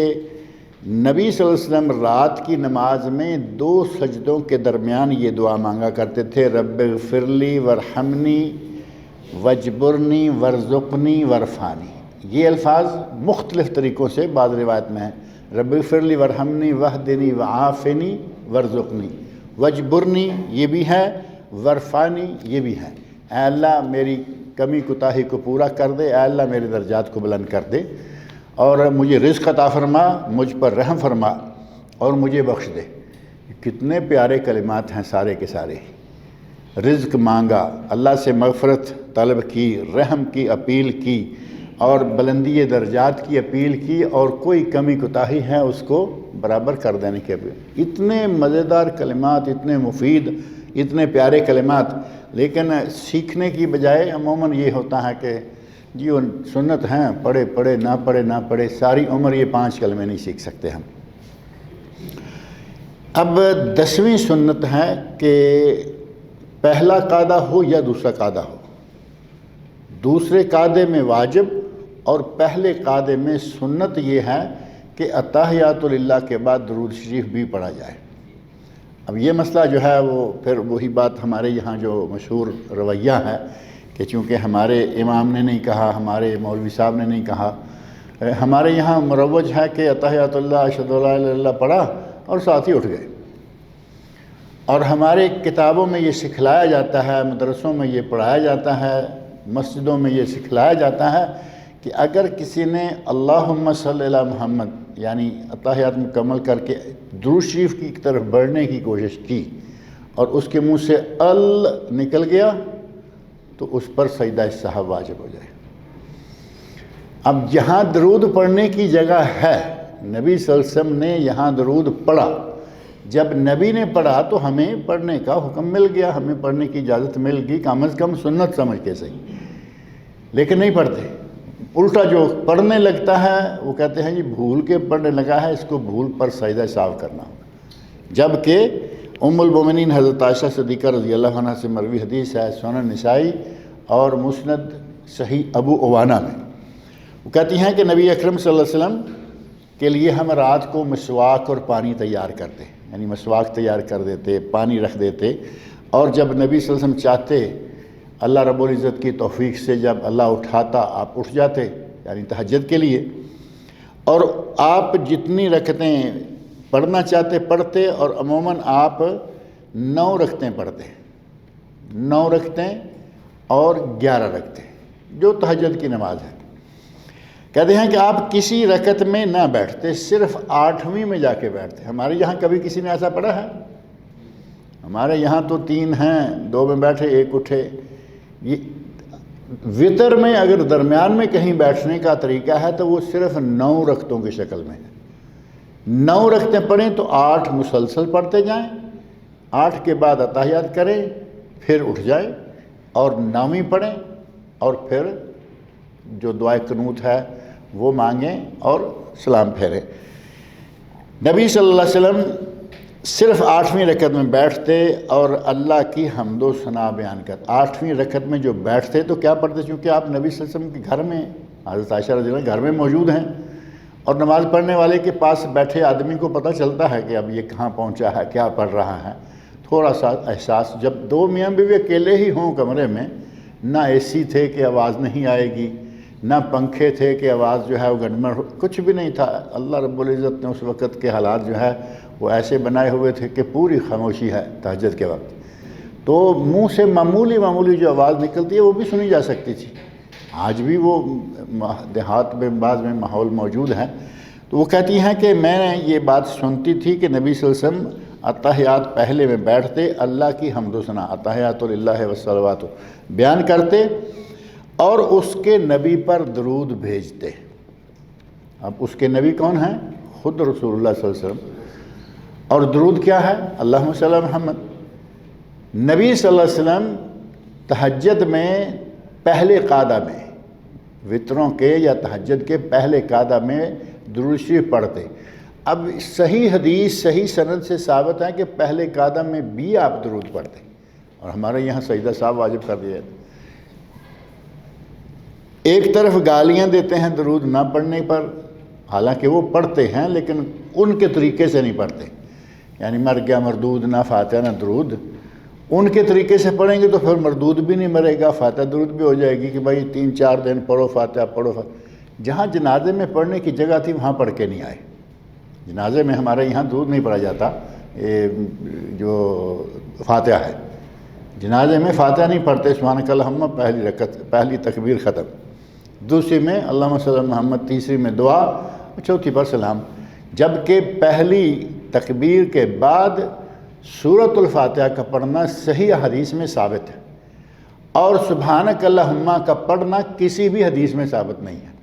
نبی صلی اللہ علیہ وسلم رات کی نماز میں 2 سجدوں کے درمیان یہ دعا مانگا کرتے تھے، رب اغفر لی ورحمنی وجبرنی ورزقنی ورفانی۔ یہ الفاظ مختلف طریقوں سے بعض روایت میں ہیں، رب اغفر لی ورحمنی وحدنی وعافنی ورزقنی، وجبرنی یہ بھی ہے، ورفانی یہ بھی ہے، اے اللہ میری کمی کوتاہی کو پورا کر دے، اے اللہ میرے درجات کو بلند کر دے، اور مجھے رزق عطا فرما، مجھ پر رحم فرما، اور مجھے بخش دے۔ کتنے پیارے کلمات ہیں سارے کے سارے۔ رزق مانگا، اللہ سے مغفرت طلب کی، رحم کی اپیل کی، اور بلندی درجات کی اپیل کی، اور کوئی کمی کوتاہی ہے اس کو برابر کر دینے کی اپیل۔ اتنے مزیدار کلمات، اتنے مفید، اتنے پیارے کلمات، لیکن سیکھنے کی بجائے عموماً یہ ہوتا ہے کہ جی وہ سنت ہیں، پڑھے پڑھے نہ پڑھے نہ پڑھے، ساری عمر یہ 5 کلمے نہیں سیکھ سکتے ہم۔ اب 10ویں سنت ہے کہ پہلا قاعدہ ہو یا دوسرا قاعدہ ہو، دوسرے قاعدے میں واجب اور پہلے قاعدے میں سنت یہ ہے کہ اتحیات للہ کے بعد درود شریف بھی پڑھا جائے۔ اب یہ مسئلہ جو ہے وہ پھر وہی بات ہمارے یہاں جو مشہور رویہ ہے کہ چونکہ ہمارے امام نے نہیں کہا، ہمارے مولوی صاحب نے نہیں کہا، ہمارے یہاں مروج ہے کہ اتحیات اللہ اشہد ان لا الہ الا اللہ پڑھا اور ساتھ ہی اٹھ گئے۔ اور ہمارے کتابوں میں یہ سکھلایا جاتا ہے، مدرسوں میں یہ پڑھایا جاتا ہے، مسجدوں میں یہ سکھلایا جاتا ہے کہ اگر کسی نے اللہم صلی علی محمد یعنی اتحیات مکمل کر کے درود شریف کی طرف بڑھنے کی کوشش کی اور اس کے منہ سے ال نکل گیا تو اس پر سجدہ سہو واجب ہو جائے۔ اب جہاں درود پڑھنے کی جگہ ہے، نبی صلی اللہ علیہ وسلم نے یہاں درود پڑھا، جب نبی نے پڑھا تو ہمیں پڑھنے کا حکم مل گیا، ہمیں پڑھنے کی اجازت مل گئی، کم از کم سنت سمجھ کے صحیح، لیکن نہیں پڑھتے۔ الٹا جو پڑھنے لگتا ہے وہ کہتے ہیں جی بھول کے پڑھنے لگا ہے، اس کو بھول پر سجدہ سہو کرنا ہوگا، جبکہ ام المومنین حضرت عائشہ صدیقہ رضی اللہ عنہ سے مروی حدیث ہے سنن نسائی اور مسند صحیح ابو عوانہ میں، وہ کہتی ہیں کہ نبی اکرم صلی اللہ علیہ وسلم کے لیے ہم رات کو مسواک اور پانی تیار کرتے، یعنی مسواک تیار کر دیتے، پانی رکھ دیتے، اور جب نبی صلی اللہ علیہ وسلم چاہتے اللہ رب العزت کی توفیق سے جب اللہ اٹھاتا آپ اٹھ جاتے، یعنی تہجد کے لیے، اور آپ جتنی رکعتیں پڑھنا چاہتے پڑھتے، اور عموماً آپ 9 رکعتیں پڑھتے، 9 رکعتیں اور 11 رکعتیں جو تہجد کی نماز ہے۔ کہتے ہیں کہ آپ کسی رکعت میں نہ بیٹھتے، صرف 8ویں میں جا کے بیٹھتے۔ ہمارے یہاں کبھی کسی نے ایسا پڑھا ہے؟ ہمارے یہاں تو 3 ہیں، 2 میں بیٹھے 1 اٹھے۔ یہ وطر میں اگر درمیان میں کہیں بیٹھنے کا طریقہ ہے تو وہ صرف 9 رکعتوں کی شکل میں ہے۔ 9 رکعتیں پڑھیں تو 8 مسلسل پڑھتے جائیں، 8 کے بعد اتحیات کریں، پھر اٹھ جائیں اور 9ویں پڑھیں، اور پھر جو دعائے قنوت ہے وہ مانگیں اور سلام پھیریں۔ نبی صلی اللہ علیہ وسلم صرف 8ویں رکعت میں بیٹھتے اور اللہ کی حمد و ثنا بیان کرتے۔ 8ویں رکعت میں جو بیٹھتے تو کیا پڑھتے؟ چونکہ آپ نبی صلی اللہ علیہ وسلم کے گھر میں، حضرت عائشہ رضی اللہ عنہ گھر میں موجود ہیں، اور نماز پڑھنے والے کے پاس بیٹھے آدمی کو پتہ چلتا ہے کہ اب یہ کہاں پہنچا ہے، کیا پڑھ رہا ہے، تھوڑا سا احساس۔ جب 2 میاں بیوی اکیلے ہی ہوں کمرے میں، نہ اے سی تھے کہ آواز نہیں آئے گی، نہ پنکھے تھے کہ آواز جو ہے وہ گڑمڑ، کچھ بھی نہیں تھا۔ اللہ رب العزت نے اس وقت کے حالات جو ہے وہ ایسے بنائے ہوئے تھے کہ پوری خاموشی ہے تہجد کے وقت، تو منہ سے معمولی جو آواز نکلتی ہے وہ بھی سنی جا سکتی تھی۔ آج بھی وہ دیہات میں بعض میں ماحول موجود ہے۔ تو وہ کہتی ہیں کہ میں نے یہ بات سنتی تھی کہ نبی صلی اللہ علیہ وسلم اتحیات پہلے میں بیٹھتے، اللہ کی حمد و ثنا اتحیات للہ والصلوات بیان کرتے اور اس کے نبی پر درود بھیجتے۔ اب اس کے نبی کون ہیں؟ خود رسول اللہ صلی اللہ علیہ وسلم۔ اور درود کیا ہے؟ اللہم صلی علی محمد۔ نبی صلی اللہ علیہ وسلم تہجد میں پہلے قعدہ میں، وطروں کے یا تہجد کے پہلے قعدہ میں درود شریف پڑھتے۔ اب صحیح حدیث صحیح سند سے ثابت ہے کہ پہلے قعدہ میں بھی آپ درود پڑھتے، اور ہمارے یہاں سجدہ صاحب واجب کر دیا ہے۔ ایک طرف گالیاں دیتے ہیں درود نہ پڑھنے پر، حالانکہ وہ پڑھتے ہیں لیکن ان کے طریقے سے نہیں پڑھتے، یعنی مر گیا مردود، نہ فاتحہ نہ درود۔ ان کے طریقے سے پڑھیں گے تو پھر مردود بھی نہیں مرے گا، فاتحہ درود بھی ہو جائے گی کہ بھائی 3-4 دن پڑھو فاتحہ پڑھو۔ جہاں جنازے میں پڑھنے کی جگہ تھی وہاں پڑھ کے نہیں آئے۔ جنازے میں ہمارے یہاں درود نہیں پڑھا جاتا، جو فاتحہ ہے جنازے میں فاتحہ نہیں پڑھتے، سبحانک اللہم پہلی تکبیر ختم، دوسری میں اللہم صلی علی محمد، تیسری میں دعا، چوتھی پر سلام۔ جبکہ پہلی تکبیر کے بعد سورۃ الفاتحہ کا پڑھنا صحیح حدیث میں ثابت ہے، اور سبحانک اللہم کا پڑھنا کسی بھی حدیث میں ثابت نہیں ہے۔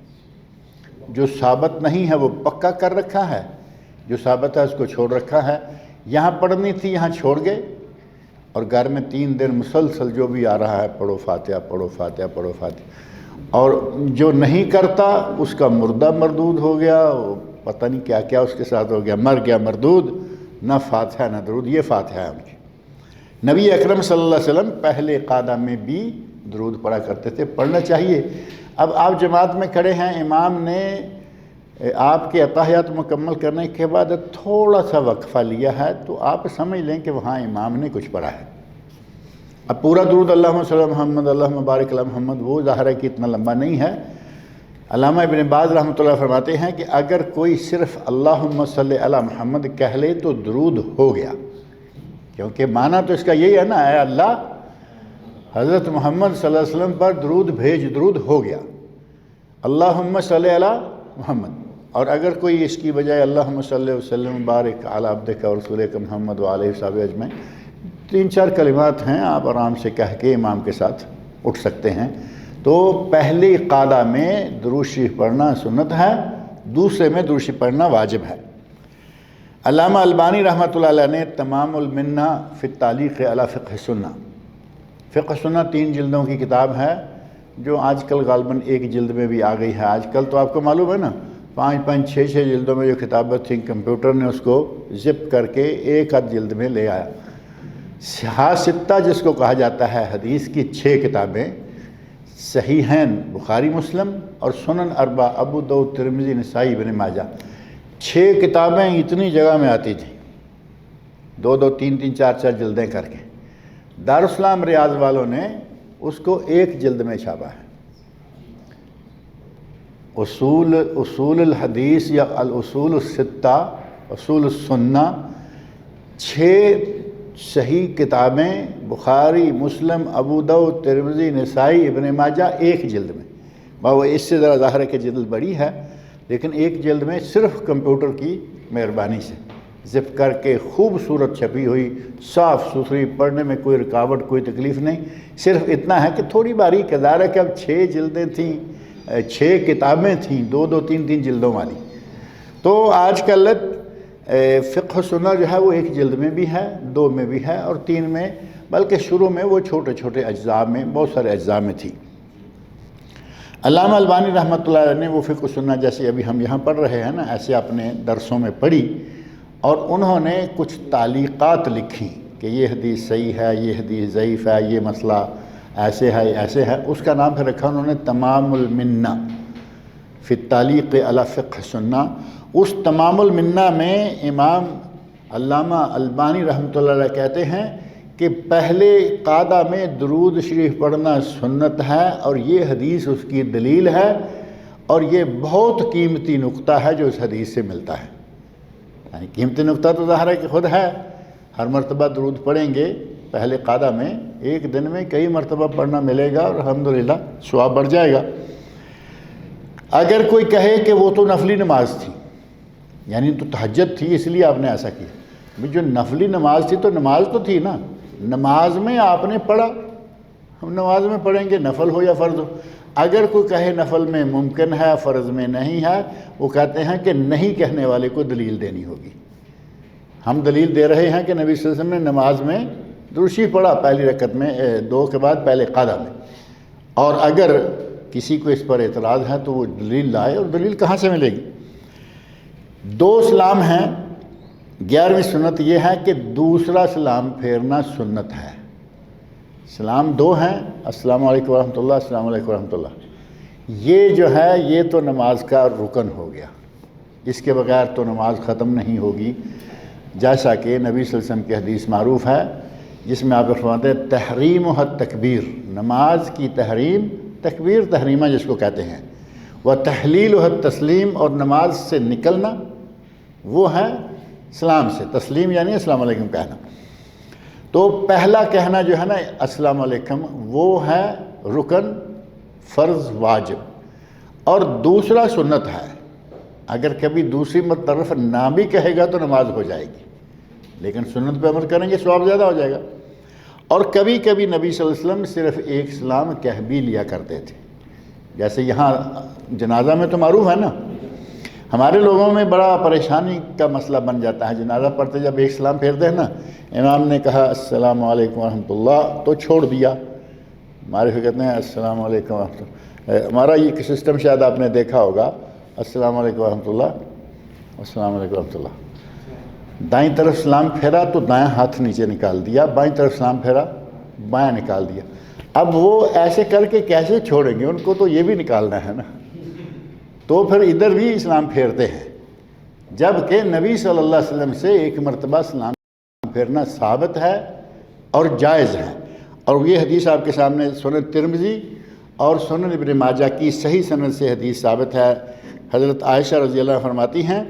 جو ثابت نہیں ہے وہ پکا کر رکھا ہے، جو ثابت ہے اس کو چھوڑ رکھا ہے۔ یہاں پڑھنی تھی یہاں چھوڑ گئے، اور گھر میں 3 دن مسلسل جو بھی آ رہا ہے پڑھو فاتحہ پڑھو فاتحہ پڑھو فاتحہ۔ اور جو نہیں کرتا اس کا مردہ مردود ہو گیا، پتہ نہیں کیا کیا اس کے ساتھ ہو گیا، مر گیا مردود، نہ فاتحہ نہ درود۔ یہ فاتحہ ہے ان کی۔ نبی اکرم صلی اللہ علیہ وسلم پہلے قعدہ میں بھی درود پڑھا کرتے تھے، پڑھنا چاہیے۔ اب آپ جماعت میں کھڑے ہیں، امام نے آپ کے اتحیات مکمل کرنے کے بعد تھوڑا سا وقفہ لیا ہے، تو آپ سمجھ لیں کہ وہاں امام نے کچھ پڑھا ہے۔ اب پورا درود اللہم صلی علی محمد اللہم بارک علی محمد وہ ظاہر ہے کہ اتنا لمبا نہیں ہے۔ علامہ ابن باز رحمۃ اللہ فرماتے ہیں کہ اگر کوئی صرف اللہم صلی علی محمد کہہ لے تو درود ہو گیا، کیونکہ معنی تو اس کا یہی ہے نا، اے اللہ حضرت محمد صلی اللہ علیہ وسلم پر درود بھیج، درود ہو گیا، اللہم صلی علی محمد۔ اور اگر کوئی اس کی بجائے اللہم صلی وسلم بارک علی عبدک و رسولک محمد وعلیہ وصحبہ اجمعین، 3-4 کلمات ہیں، آپ آرام سے کہہ کے امام کے ساتھ اٹھ سکتے ہیں۔ تو پہلے قعدہ میں درود شریف پڑھنا سنت ہے، دوسرے میں درود شریف پڑھنا واجب ہے۔ علامہ البانی رحمۃ اللہ علیہ نے تمام المنہ فی التعلیق علی فقہ سنہ، فقہ سنہ 3 جلدوں کی کتاب ہے، جو آج کل غالباً 1 جلد میں بھی آ گئی ہے۔ آج کل تو آپ کو معلوم ہے نا، 5-5 6-6 جلدوں میں جو کتابیں تھیں، کمپیوٹر نے اس کو زپ کر کے 1 جلد میں لے آیا۔ صحاح ستہ جس کو کہا جاتا ہے، حدیث کی 6 کتابیں، صحیحین بخاری مسلم اور سنن اربع ابو داؤد ترمذی نسائی ابن ماجہ، 6 کتابیں اتنی جگہ میں آتی تھیں، 2-2 3-3 4-4 جلدیں کر کے۔ دارالاسلام ریاض والوں نے اس کو 1 جلد میں چھاپا ہے۔ اصول الحدیث یا الاصول الستہ، اصول السنہ، 6 صحیح کتابیں بخاری مسلم ابو داؤد ترمذی نسائی ابن ماجہ 1 جلد میں۔ وہ اس سے ذرا ظاہر ہے کہ جلد بڑی ہے، لیکن 1 جلد میں صرف کمپیوٹر کی مہربانی سے زپ کر کے خوبصورت چھپی ہوئی، صاف ستھری، پڑھنے میں کوئی رکاوٹ کوئی تکلیف نہیں۔ صرف اتنا ہے کہ تھوڑی باریک ظاہر ہے کہ اب 6 جلدیں تھیں، 6 کتابیں تھیں 2-2 3-3 جلدوں والی۔ تو آج کل فقہ سنہ جو ہے وہ 1 جلد میں بھی ہے، 2 میں بھی ہے اور 3 میں، بلکہ شروع میں وہ چھوٹے چھوٹے اجزاء میں، بہت سارے اجزاء میں تھی۔ علامہ البانی رحمۃ اللہ علیہ نے وہ فقہ سنہ جیسے ابھی ہم یہاں پڑھ رہے ہیں نا، ایسے اپنے درسوں میں پڑھی، اور انہوں نے کچھ تعلیقات لکھی کہ یہ حدیث صحیح ہے، یہ حدیث ضعیف ہے، یہ مسئلہ ایسے ہے ایسے ہے۔ اس کا نام پھر رکھا انہوں نے تمام المنہ فی التعلیق علی فقہ سنہ۔ اس تمام المنہ میں امام علامہ البانی رحمۃ اللہ علیہ کہتے ہیں کہ پہلے قعدہ میں درود شریف پڑھنا سنت ہے، اور یہ حدیث اس کی دلیل ہے، اور یہ بہت قیمتی نقطہ ہے جو اس حدیث سے ملتا ہے۔ یعنی قیمتی نقطہ تو ظاہر ہے کہ خود ہے، ہر مرتبہ درود پڑھیں گے پہلے قعدہ میں، 1 دن میں کئی مرتبہ پڑھنا ملے گا اور الحمدللہ ثواب بڑھ جائے گا۔ اگر کوئی کہے کہ وہ تو نفلی نماز تھی، یعنی تو تہجد تھی اس لیے آپ نے ایسا کیا، جو نفلی نماز تھی تو نماز تو تھی نا، نماز میں آپ نے پڑھا، ہم نماز میں پڑھیں گے نفل ہو یا فرض ہو۔ اگر کوئی کہے نفل میں ممکن ہے فرض میں نہیں ہے، وہ کہتے ہیں کہ نہیں کہنے والے کو دلیل دینی ہوگی۔ ہم دلیل دے رہے ہیں کہ نبی صلی اللہ علیہ وسلم نے نماز میں درود شریف پڑھا پہلی رکعت میں 2 کے بعد پہلے قعدہ میں، اور اگر کسی کو اس پر اعتراض ہے تو وہ دلیل لائے، اور دلیل کہاں سے ملے گی؟ 2 سلام ہیں۔ 11ویں سنت یہ ہے کہ دوسرا سلام پھیرنا سنت ہے۔ سلام 2 ہیں، السلام علیکم ورحمۃ اللہ، السلام علیکم ورحمۃ اللہ۔ یہ جو ہے یہ تو نماز کا رکن ہو گیا، اس کے بغیر تو نماز ختم نہیں ہوگی، جیسا کہ نبی صلی اللہ علیہ وسلم کی حدیث معروف ہے جس میں آپ فرماتے ہیں تحریم تکبیر، نماز کی تحریم، تکبیر تحریمہ جس کو کہتے ہیں، وہ تحلیل تسلیم، اور نماز سے نکلنا وہ ہے سلام سے، تسلیم یعنی السلام علیکم کہنا۔ تو پہلا کہنا جو ہے نا السلام علیکم وہ ہے رکن، فرض، واجب، اور دوسرا سنت ہے۔ اگر کبھی دوسری طرف نہ بھی کہے گا تو نماز ہو جائے گی، لیکن سنت پہ عمل کریں گے ثواب زیادہ ہو جائے گا۔ اور کبھی کبھی نبی صلی اللہ علیہ وسلم صرف 1 سلام کہہ بھی لیا کرتے تھے، جیسے یہاں جنازہ میں تو معروف ہے نا، ہمارے لوگوں میں بڑا پریشانی کا مسئلہ بن جاتا ہے، جنازہ پڑھتے جب 1 سلام پھیرتے ہیں نا، امام نے کہا السلام علیکم ورحمۃ اللہ تو چھوڑ دیا، ہمارے سے کہتے ہیں السلام علیکم ورحمۃ اللہ، ہمارا یہ سسٹم شاید آپ نے دیکھا ہوگا، السلام علیکم ورحمۃ اللہ، السلام علیکم ورحمۃ اللہ، دائیں طرف سلام پھیرا تو دائیں ہاتھ نیچے نکال دیا، بائیں طرف سلام پھیرا بائیں نکال دیا۔ اب وہ ایسے کر کے کیسے چھوڑیں گے، ان کو تو یہ بھی نکالنا ہے نا، تو پھر ادھر بھی سلام پھیرتے ہیں، جبکہ نبی صلی اللہ علیہ وسلم سے ایک مرتبہ سلام پھیرنا ثابت ہے اور جائز ہے، اور یہ حدیث آپ کے سامنے سنن ترمذی اور سنن ابن ماجہ کی صحیح سند سے حدیث ثابت ہے۔ حضرت عائشہ رضی اللہ عنہ فرماتی ہیں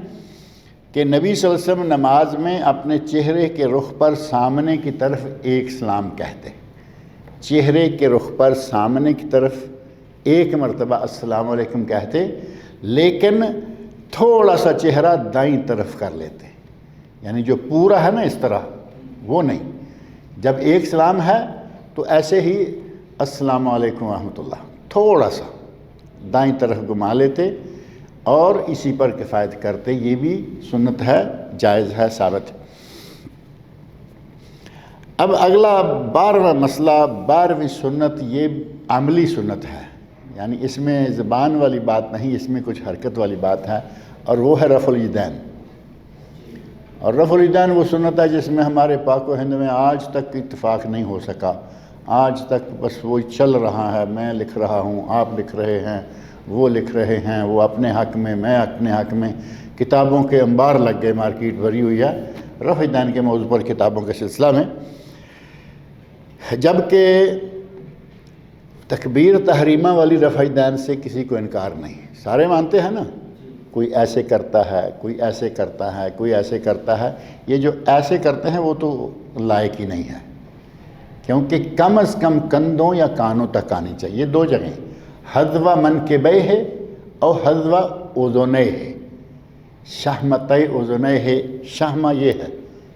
کہ نبی صلی اللہ علیہ وسلم نماز میں اپنے چہرے کے رخ پر سامنے کی طرف ایک سلام کہتے، چہرے کے رخ پر سامنے کی طرف ایک مرتبہ السلام علیکم کہتے، لیکن تھوڑا سا چہرہ دائیں طرف کر لیتے، یعنی جو پورا ہے نا اس طرح وہ نہیں، جب ایک سلام ہے تو ایسے ہی السلام علیکم ورحمۃ اللہ تھوڑا سا دائیں طرف گھما لیتے اور اسی پر کفایت کرتے، یہ بھی سنت ہے، جائز ہے، ثابت ہے۔ اب اگلا 12واں مسئلہ، 12ویں سنت، یہ عملی سنت ہے، یعنی اس میں زبان والی بات نہیں، اس میں کچھ حرکت والی بات ہے، اور وہ ہے رفع الیدین۔ اور رفع الیدین وہ سنت ہے جس میں ہمارے پاک و ہند میں آج تک اتفاق نہیں ہو سکا، آج تک بس وہی چل رہا ہے، میں لکھ رہا ہوں، آپ لکھ رہے ہیں، وہ لکھ رہے ہیں، وہ اپنے حق میں، میں اپنے حق میں، کتابوں کے انبار لگ گئے، مارکیٹ بھری ہوئی ہے رفع الیدین کے موضوع پر کتابوں کے سلسلہ میں، جبکہ تکبیر تحریمہ والی رفع الیدین سے کسی کو انکار نہیں، سارے مانتے ہیں نا، کوئی ایسے کرتا ہے، کوئی ایسے کرتا ہے، کوئی ایسے کرتا ہے، یہ جو ایسے کرتے ہیں وہ تو لائق ہی نہیں ہے، کیونکہ کم از کم کندھوں یا کانوں تک آنی چاہیے، یہ دو جگہیں، حذو منکبیہ اور حذو اذنیہ، شحمتِ اذنیہ، شحمہ یہ ہے،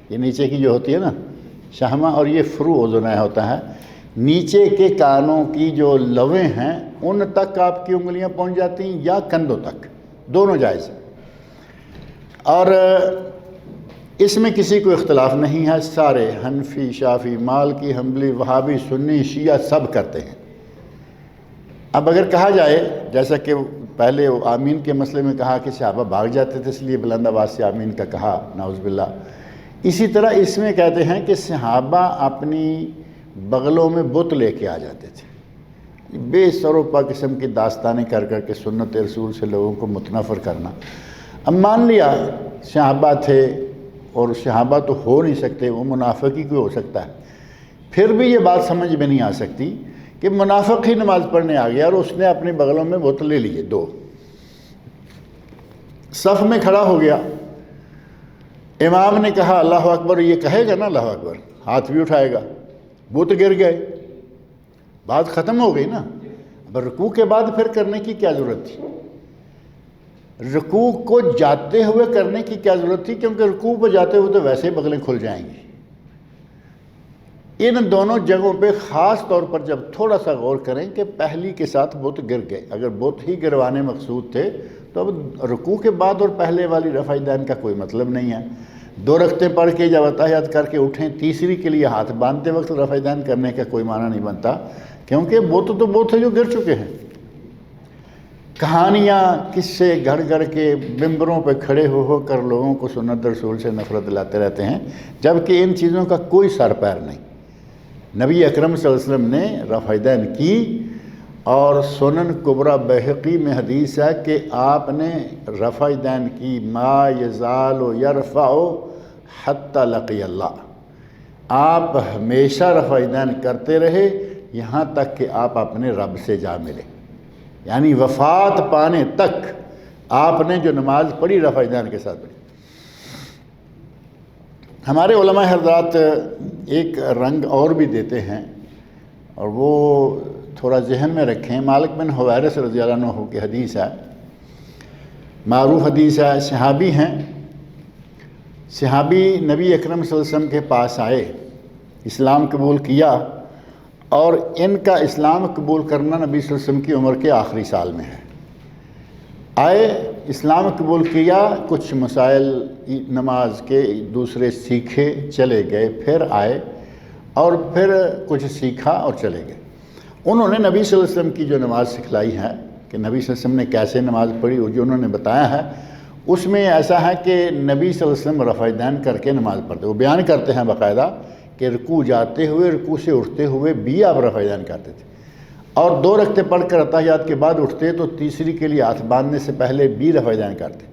یہ نیچے کی جو ہوتی ہے نا شحمہ، اور یہ فرو اذنیہ ہوتا ہے، نیچے کے کانوں کی جو لویں ہیں ان تک آپ کی انگلیاں پہنچ جاتی ہیں یا کندھوں تک، دونوں جائز ہیں، اور اس میں کسی کو اختلاف نہیں ہے، سارے حنفی، شافعی، مالکی، حنبلی، وہابی، سنی، شیعہ سب کرتے ہیں۔ اب اگر کہا جائے جیسا کہ پہلے آمین کے مسئلے میں کہا کہ صحابہ بھاگ جاتے تھے اس لیے بلند آواز سے آمین کا کہا، نعوذ باللہ، اسی طرح اس میں کہتے ہیں کہ صحابہ اپنی بغلوں میں بت لے کے آ جاتے تھے، بے سروپا قسم کی داستانیں کر کر کے سنت رسول سے لوگوں کو متنفر کرنا۔ اب مان لیا صحابہ تھے، اور صحابہ تو ہو نہیں سکتے، وہ منافق ہی کوئی ہو سکتا ہے، پھر بھی یہ بات سمجھ میں نہیں آ سکتی کہ منافق ہی نماز پڑھنے آ گیا اور اس نے اپنے بغلوں میں بت لے لیے، دو صف میں کھڑا ہو گیا، امام نے کہا اللہ اکبر، یہ کہے گا نا اللہ اکبر، ہاتھ بھی اٹھائے گا، بت گر گئے، بات ختم ہو گئی نا۔ اب رکوع کے بعد پھر کرنے کی کیا ضرورت تھی؟ رکوع کو جاتے ہوئے کرنے کی کیا ضرورت تھی؟ کیونکہ رکوع پہ جاتے ہوئے تو ویسے ہی بغلیں کھل جائیں گی۔ ان دونوں جگہوں پہ خاص طور پر جب تھوڑا سا غور کریں کہ پہلی کے ساتھ بت گر گئے، اگر بت ہی گروانے مقصود تھے تو اب رکوع کے بعد اور پہلے والی رفع الیدین کا کوئی مطلب نہیں ہے۔ 2 رکعتیں پڑھ کے جب اتحیات کر کے اٹھیں، تیسری کے لیے ہاتھ باندھتے وقت رفع الیدین کرنے کا کوئی معنی نہیں بنتا، کیونکہ بت تو بت ہے جو گر چکے ہیں۔ کہانیاں، قصے گھڑ گھڑ کے ممبروں پہ کھڑے ہو کر لوگوں کو سنت رسول سے نفرت دلاتے رہتے ہیں، جبکہ ان چیزوں کا کوئی سر پیر نہیں۔ نبی اکرم صلی اللہ علیہ وسلم نے رفع الیدین کی، اور سنن کبریٰ بیہقی میں حدیث ہے کہ آپ نے رفع الیدین کی، ما یزال یرفع حتی لقی اللہ، آپ ہمیشہ رفع الیدین کرتے رہے یہاں تک کہ آپ اپنے رب سے جا ملے، یعنی وفات پانے تک آپ نے جو نماز پڑھی رفع الیدین کے ساتھ پڑھی۔ ہمارے علماء حضرات ایک رنگ اور بھی دیتے ہیں، اور وہ تھوڑا ذہن میں رکھیں، مالک بن حویرث رضی اللہ عنہ کی حدیث ہے، معروف حدیث ہے، صحابی ہیں، صحابی نبی اکرم صلی اللہ علیہ وسلم کے پاس آئے، اسلام قبول کیا، اور ان کا اسلام قبول کرنا نبی صلی اللہ علیہ وسلم کی عمر کے آخری سال میں ہے۔ آئے، اسلام قبول کیا، کچھ مسائل نماز کے دوسرے سیکھے، چلے گئے، پھر آئے اور پھر کچھ سیکھا اور چلے گئے۔ انہوں نے نبی صلی اللہ علیہ وسلم کی جو نماز سکھلائی ہے کہ نبی صلی اللہ علیہ وسلم نے کیسے نماز پڑھی، وہ جو انہوں نے بتایا ہے اس میں ایسا ہے کہ نبی صلی اللہ علیہ وسلم رفع دین کر کے نماز پڑھتے، وہ بیان کرتے ہیں باقاعدہ کہ رکوع جاتے ہوئے، رکوع سے اٹھتے ہوئے بھی آپ رفع دین کرتے تھے، اور 2 رکعتیں پڑھ کر اتحیات کے بعد اٹھتے تو تیسری کے لیے ہاتھ باندھنے سے پہلے بھی رفع دین کرتے۔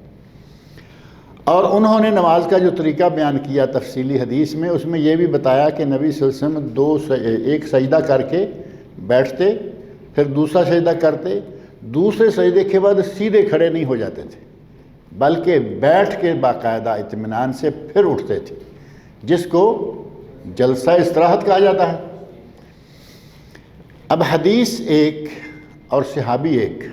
اور انہوں نے نماز کا جو طریقہ بیان کیا تفصیلی حدیث میں، اس میں یہ بھی بتایا کہ نبی صلی اللہ علیہ وسلم ایک سجدہ کر کے بیٹھتے، پھر دوسرا سجدہ کرتے، دوسرے سجدے کے بعد سیدھے کھڑے نہیں ہو جاتے تھے بلکہ بیٹھ کے باقاعدہ اطمینان سے پھر اٹھتے تھے، جس کو جلسہ استراحت کہا جاتا ہے۔ اب حدیث ایک اور صحابی ایک،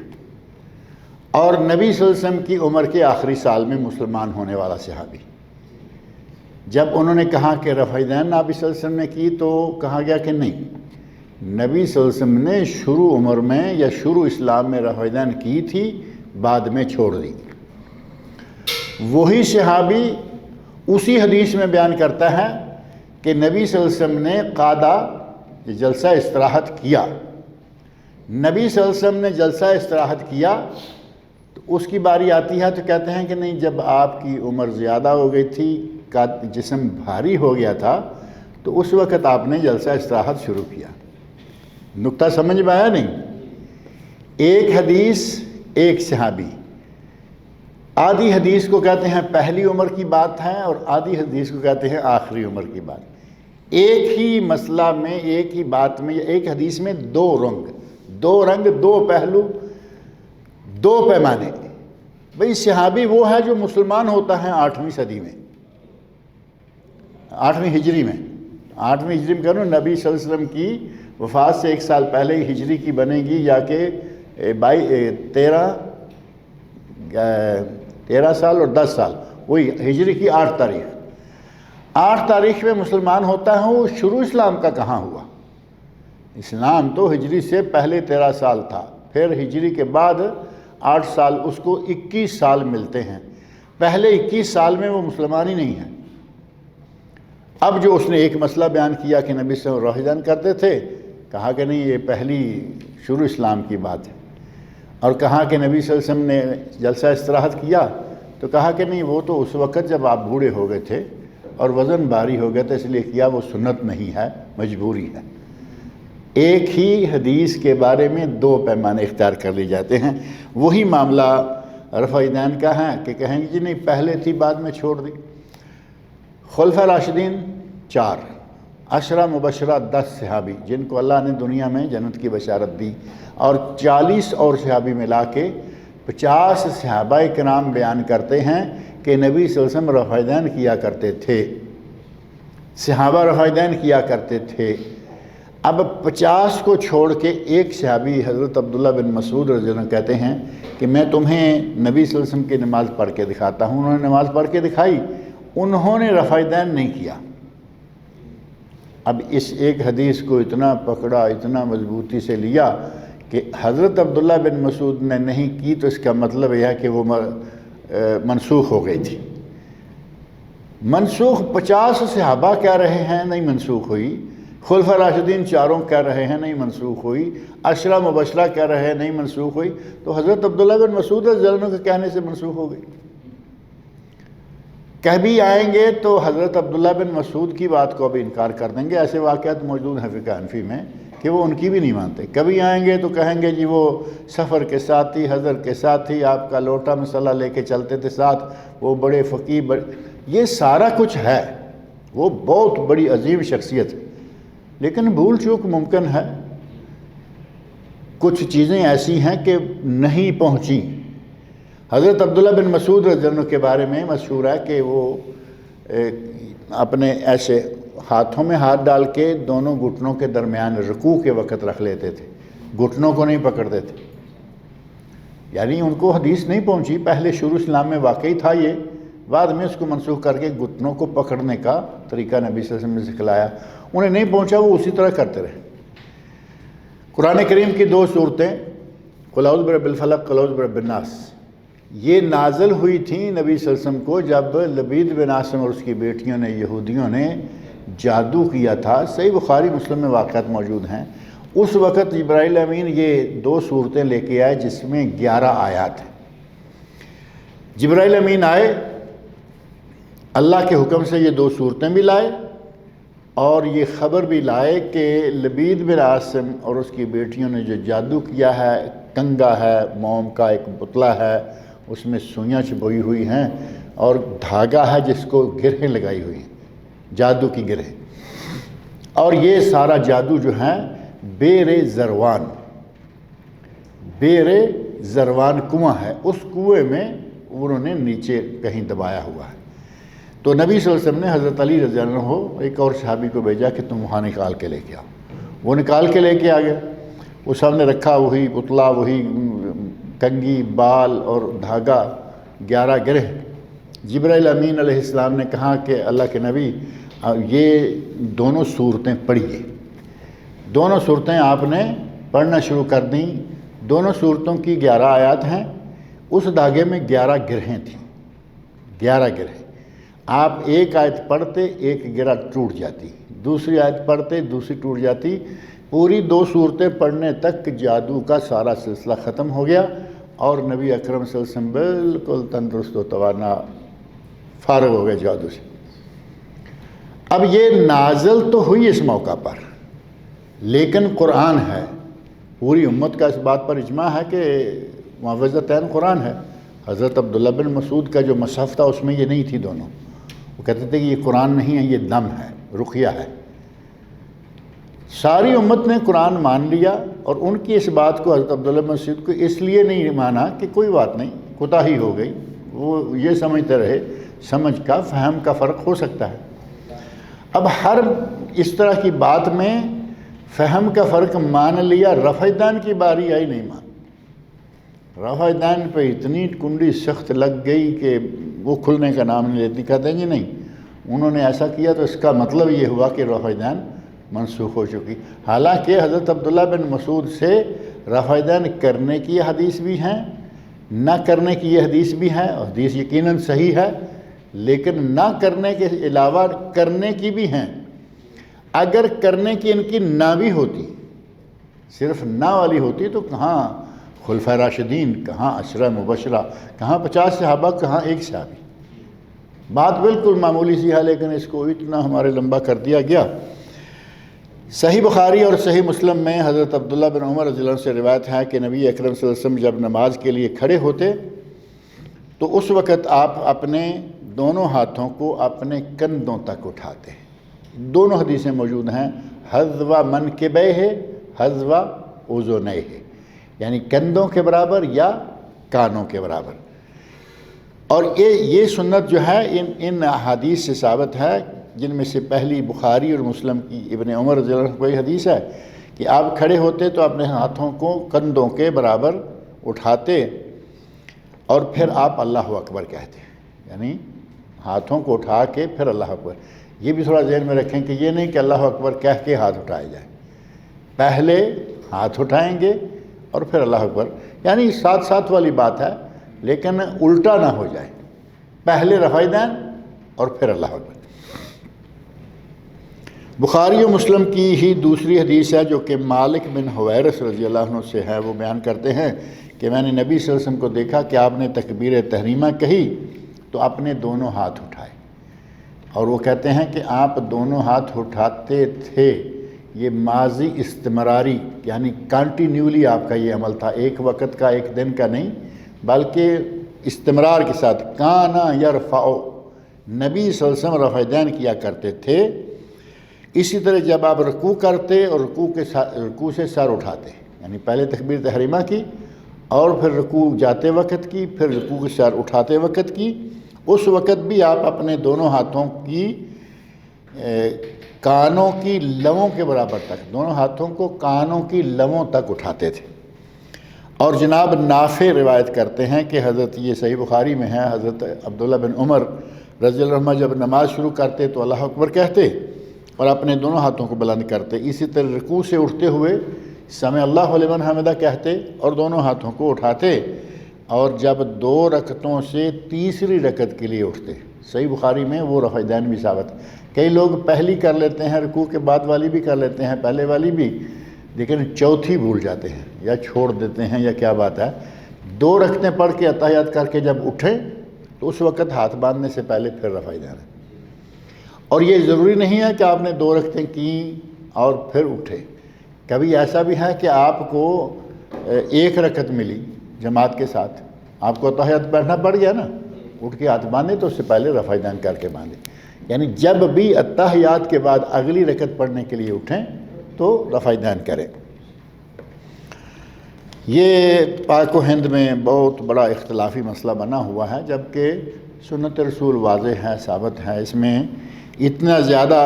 اور نبی صلی اللہ علیہ وسلم کی عمر کے آخری سال میں مسلمان ہونے والا صحابی، جب انہوں نے کہا کہ رفع دین نبی صلی اللہ علیہ وسلم نے کی تو کہا گیا کہ نہیں، نبی صلی اللہ علیہ وسلم نے شروع عمر میں یا شروع اسلام میں رفع دین کی تھی، بعد میں چھوڑ دی۔ وہی صحابی اسی حدیث میں بیان کرتا ہے کہ نبی صلی اللہ علیہ وسلم نے قعدہ جلسہ استراحت کیا، نبی صلی اللہ علیہ وسلم نے جلسہ استراحت کیا تو اس کی باری آتی ہے تو کہتے ہیں کہ نہیں، جب آپ کی عمر زیادہ ہو گئی تھی، جسم بھاری ہو گیا تھا، تو اس وقت آپ نے جلسہ استراحت شروع کیا۔ نقطہ سمجھ میں آیا نہیں؟ ایک حدیث ایک صحابی، آدھی حدیث کو کہتے ہیں پہلی عمر کی بات ہے اور آدھی حدیث کو کہتے ہیں آخری عمر کی بات۔ ایک ہی مسئلہ میں، ایک ہی بات میں، ایک حدیث میں دو رنگ، دو پہلو، دو پیمانے۔ بھئی صحابی وہ ہے جو مسلمان ہوتا ہے 8ویں صدی میں، 8ویں ہجری میں، 8ویں ہجری میں کہوں، نبی صلی اللہ علیہ وسلم کی وفات سے 1 سال پہلے ہی ہجری کی بنے گی، یا کہ 13 سال اور 10 سال، وہی ہجری کی 8 تاریخ میں مسلمان ہوتا ہے۔ وہ شروع اسلام کا کہاں ہوا؟ اسلام تو ہجری سے پہلے 13 سال تھا، پھر ہجری کے بعد 8 سال، اس کو 21 سال ملتے ہیں۔ پہلے 21 سال میں وہ مسلمان ہی نہیں ہے۔ اب جو اس نے ایک مسئلہ بیان کیا کہ نبی صلی اللہ علیہ وسلم رفع دین کرتے تھے، کہا کہ نہیں، یہ پہلی شروع اسلام کی بات ہے۔ اور کہا کہ نبی صلی اللہ علیہ وسلم نے جلسہ استراحت کیا، تو کہا کہ نہیں، وہ تو اس وقت جب آپ بوڑھے ہو گئے تھے اور وزن بھاری ہو گیا تھا، اس لیے کیا، وہ سنت نہیں ہے، مجبوری ہے۔ ایک ہی حدیث کے بارے میں 2 پیمانے اختیار کر لی جاتے ہیں۔ وہی معاملہ رفع دین کا ہے کہ کہیں گے جی نہیں، پہلے تھی بعد میں چھوڑ دی۔ خلفاء راشدین 4، 10 مبشرہ 10 صحابی جن کو اللہ نے دنیا میں جنت کی بشارت دی، اور 40 اور صحابی ملا کے 50 صحابہ کرام بیان کرتے ہیں کہ نبی صلی اللہ علیہ وسلم رفع دین کیا کرتے تھے، صحابہ رفع دین کیا کرتے تھے۔ اب 50 کو چھوڑ کے ایک صحابی حضرت عبداللہ بن مسعود رضی اللہ عنہ کہتے ہیں کہ میں تمہیں نبی صلی اللہ علیہ وسلم کی نماز پڑھ کے دکھاتا ہوں۔ انہوں نے نماز پڑھ کے دکھائی، انہوں نے رفع دین نہیں کیا۔ اب اس ایک حدیث کو اتنا پکڑا، اتنا مضبوطی سے لیا کہ حضرت عبداللہ بن مسعود نے نہیں کی، تو اس کا مطلب یہ ہے کہ وہ منسوخ ہو گئی تھی۔ منسوخ 50 صحابہ کہہ رہے ہیں نہیں منسوخ ہوئی، خلفاء راشدین 4 کہہ رہے ہیں نہیں منسوخ ہوئی، 10 مبشرہ کہہ رہے ہیں نہیں منسوخ ہوئی، تو حضرت عبداللہ بن مسعود رضی اللہ عنہ کے کہنے سے منسوخ ہو گئی۔ کہہ بھی آئیں گے تو حضرت عبداللہ بن مسعود کی بات کو بھی انکار کر دیں گے۔ ایسے واقعات موجود ہیں فقہ حنفی میں کہ وہ ان کی بھی نہیں مانتے۔ کبھی آئیں گے تو کہیں گے جی وہ سفر کے ساتھی، حضر کے ساتھی، آپ کا لوٹا مسئلہ لے کے چلتے تھے ساتھ، وہ بڑے فقیہ، یہ سارا کچھ ہے، وہ بہت بڑی عظیم شخصیت ہے، لیکن بھول چوک ممکن ہے، کچھ چیزیں ایسی ہیں کہ نہیں پہنچی۔ حضرت عبداللہ بن مسعود رضی اللہ عنہ کے بارے میں مشہور ہے کہ وہ اپنے ایسے ہاتھوں میں ہاتھ ڈال کے دونوں گھٹنوں کے درمیان رکوع کے وقت رکھ لیتے تھے، گھٹنوں کو نہیں پکڑتے تھے، یعنی ان کو حدیث نہیں پہنچی۔ پہلے شروع اسلام میں واقعی تھا یہ، بعد میں اس کو منسوخ کر کے گھٹنوں کو پکڑنے کا طریقہ نبی صلی اللہ علیہ وسلم نے سکھلایا، انہیں نہیں پہنچا، وہ اسی طرح کرتے رہے۔ قرآن کریم کی 2 صورتیں، قل اعوذ برب الفلق، قل اعوذ برب الناس، یہ نازل ہوئی تھیں نبی صلی اللہ علیہ وسلم کو جب لبید بن عاصم اور اس کی بیٹیوں نے، یہودیوں نے جادو کیا تھا۔ صحیح بخاری مسلم میں واقعات موجود ہیں، اس وقت جبرائیل امین یہ 2 صورتیں لے کے آئے جس میں 11 آیات ہیں۔ جبرائیل امین آئے، اللہ کے حکم سے یہ 2 صورتیں بھی لائے اور یہ خبر بھی لائے کہ لبید بن عاصم اور اس کی بیٹیوں نے جو جادو کیا ہے، کنگا ہے، موم کا ایک پتلا ہے، اس میں سوئیاں چبھوئی ہوئی ہیں اور دھاگا ہے جس کو گرہیں لگائی ہوئی ہیں، جادو کی گرہیں، اور یہ سارا جادو جو ہے بیر زروان کنواں ہے، اس کنویں میں انہوں نے نیچے کہیں دبایا ہوا ہے۔ تو نبی صلی اللہ علیہ وسلم نے حضرت علی رضی اللہ عنہ ایک اور صحابی کو بھیجا کہ تم وہاں نکال کے لے کے آؤ۔ وہ نکال کے لے کے آ گئے، وہ سامنے رکھا، وہی پتلا، وہی کنگھی، بال اور دھاگا، 11 گرہ۔ جبرائیل امین علیہ السلام نے کہا کہ اللہ کے نبی یہ دونوں صورتیں پڑھیے۔ دونوں صورتیں آپ نے پڑھنا شروع کر دیں۔ دونوں صورتوں کی 11 آیات ہیں۔ اس دھاگے میں 11 گرہیں تھیں، 11 گرہیں۔ آپ ایک آیت پڑھتے ایک گرہ ٹوٹ جاتی، دوسری آیت پڑھتے دوسری ٹوٹ جاتی، پوری 2 صورتیں پڑھنے تک جادو کا سارا سلسلہ ختم ہو گیا اور نبی اکرم صلی اللہ علیہ وسلم بالکل تندرست و توانا فارغ ہو گئے جادو سے۔ اب یہ نازل تو ہوئی اس موقع پر، لیکن قرآن ہے، پوری امت کا اس بات پر اجماع ہے کہ معوذتین قرآن ہے۔ حضرت عبداللہ بن مسعود کا جو مصحف تھا اس میں یہ نہیں تھی دونوں، وہ کہتے تھے کہ یہ قرآن نہیں ہے، یہ دم ہے، رقیہ ہے۔ ساری امت نے قرآن مان لیا اور ان کی اس بات کو حضرت عبداللہ بن مسعود کو اس لیے نہیں مانا کہ کوئی بات نہیں، کوتاہی ہو گئی، وہ یہ سمجھتے رہے سمجھ کا فہم کا فرق ہو سکتا ہے۔ اب ہر اس طرح کی بات میں فہم کا فرق مان لیا، رفع دین کی باری آئی نہیں مان۔ رفع دین پہ اتنی کنڈی سخت لگ گئی کہ وہ کھلنے کا نام نہیں لیتی، کہتے ہیں جی نہیں، انہوں نے ایسا کیا تو اس کا مطلب یہ ہوا کہ رفع دین منسوخ ہو چکی۔ حالانکہ حضرت عبداللہ بن مسعود سے رفع دین کرنے کی حدیث بھی ہیں، نہ کرنے کی یہ حدیث بھی ہے، اور حدیث یقیناً صحیح ہے، لیکن نہ کرنے کے علاوہ کرنے کی بھی ہیں۔ اگر کرنے کی ان کی نہ بھی ہوتی، صرف نہ والی ہوتی، تو کہاں خلفائے راشدین، کہاں عشرہ مبشرہ، کہاں 50 صحابہ، کہاں ایک صحابی۔ بات بالکل معمولی سی ہے، لیکن اس کو اتنا ہمارے لمبا کر دیا گیا۔ صحیح بخاری اور صحیح مسلم میں حضرت عبداللہ بن عمر رضی اللہ عنہ سے روایت ہے کہ نبی اکرم صلی اللہ علیہ وسلم جب نماز کے لیے کھڑے ہوتے تو اس وقت آپ اپنے دونوں ہاتھوں کو اپنے کندھوں تک اٹھاتے ہیں۔ دونوں حدیثیں موجود ہیں، حذو منکبیہ، حذو اذنیہ، یعنی کندھوں کے برابر یا کانوں کے برابر۔ اور یہ سنت جو ہے ان احادیث سے ثابت ہے، جن میں سے پہلی بخاری اور مسلم کی ابن عمر رضی اللہ عنہ کوئی حدیث ہے کہ آپ کھڑے ہوتے تو اپنے ہاتھوں کو کندھوں کے برابر اٹھاتے اور پھر آپ اللہ اکبر کہتے، یعنی ہاتھوں کو اٹھا کے پھر اللہ اکبر۔ یہ بھی تھوڑا ذہن میں رکھیں کہ یہ نہیں کہ اللہ اکبر کہہ کے ہاتھ اٹھائے جائیں، پہلے ہاتھ اٹھائیں گے اور پھر اللہ اکبر، یعنی ساتھ ساتھ والی بات ہے، لیکن الٹا نہ ہو جائے، پہلے رفع دین اور پھر اللہ اکبر۔ بخاری و مسلم کی ہی دوسری حدیث ہے جو کہ مالک بن حویرث رضی اللہ عنہ سے ہے، وہ بیان کرتے ہیں کہ میں نے نبی صلی اللہ علیہ وسلم کو دیکھا کہ آپ نے تکبیر تحریمہ کہی تو اپنے دونوں ہاتھ اٹھائے، اور وہ کہتے ہیں کہ آپ دونوں ہاتھ اٹھاتے تھے، یہ ماضی استمراری یعنی کانٹینیولی آپ کا یہ عمل تھا، ایک وقت کا، ایک دن کا نہیں، بلکہ استمرار کے ساتھ۔ کانا یرفع، نبی صلی اللہ علیہ وسلم رفع دین کیا کرتے تھے۔ اسی طرح جب آپ رکوع کرتے اور رکوع سے سر اٹھاتے، یعنی پہلے تکبیر تحریمہ کی اور پھر رکوع جاتے وقت کی، پھر رکوع کے سر اٹھاتے وقت کی، اس وقت بھی آپ اپنے دونوں ہاتھوں کی کانوں کی لووں کے برابر تک، دونوں ہاتھوں کو کانوں کی لووں تک اٹھاتے تھے۔ اور جناب نافع روایت کرتے ہیں کہ حضرت، یہ صحیح بخاری میں ہے، حضرت عبداللہ بن عمر رضی اللہ عنہ جب نماز شروع کرتے تو اللہ اکبر کہتے اور اپنے دونوں ہاتھوں کو بلند کرتے، اسی طرح رکوع سے اٹھتے ہوئے سمع اللہ لمن حمدہ کہتے اور دونوں ہاتھوں کو اٹھاتے، اور جب 2 رکعتوں سے تیسری رکعت کے لیے اٹھتے، صحیح بخاری میں وہ رفع دین بھی ثابت۔ کئی لوگ پہلی کر لیتے ہیں، رکوع کے بعد والی بھی کر لیتے ہیں، پہلے والی بھی، لیکن چوتھی بھول جاتے ہیں یا چھوڑ دیتے ہیں یا کیا بات ہے. 2 رکعتیں پڑھ کے اتحیات کر کے جب اٹھیں تو اس وقت ہاتھ باندھنے سے پہلے پھر رفع دین ہے. اور یہ ضروری نہیں ہے کہ آپ نے 2 رکعتیں کیں اور پھر اٹھے. کبھی ایسا بھی ہے کہ آپ کو 1 رکعت ملی جماعت کے ساتھ، آپ کو اتحیات پڑھنا پڑ گیا نا، اٹھ کے ہاتھ باندھے تو اس سے پہلے رفع دین کر کے باندھے. یعنی جب بھی اتحیات کے بعد اگلی رکعت پڑھنے کے لیے اٹھیں تو رفع دین کریں. یہ پاک و ہند میں بہت بڑا اختلافی مسئلہ بنا ہوا ہے، جبکہ سنت رسول واضح ہے، ثابت ہے. اس میں اتنا زیادہ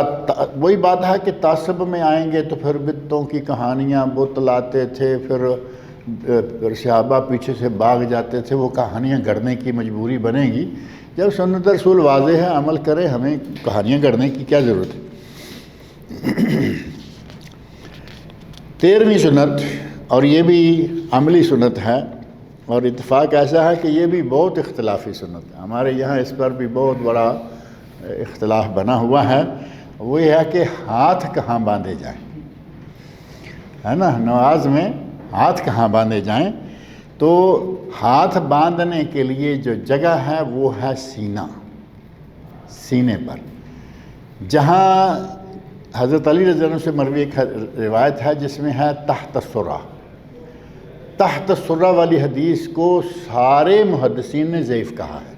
وہی بات ہے کہ تعصب میں آئیں گے تو پھر بدتوں کی کہانیاں بت لاتے تھے، پھر صحابہ پیچھے سے بھاگ جاتے تھے، وہ کہانیاں گڑھنے کی مجبوری بنے گی. جب سنت رسول واضح ہے عمل کریں، ہمیں کہانیاں گڑھنے کی کیا ضرورت ہے. 13ویں سنت، اور یہ بھی عملی سنت ہے، اور اتفاق ایسا ہے کہ یہ بھی بہت اختلافی سنت ہے. ہمارے یہاں اس پر بھی بہت بڑا اختلاف بنا ہوا ہے. وہ یہ ہے کہ ہاتھ کہاں باندھے جائیں، ہے نا، نماز میں ہاتھ کہاں باندھے جائیں. تو ہاتھ باندھنے کے لیے جو جگہ ہے وہ ہے سینے پر، جہاں حضرت علی رضی اللہ عنہ سے مروی ایک روایت ہے جس میں ہے تحت السرہ. تحت السرہ والی حدیث کو سارے محدثین نے ضعیف کہا ہے.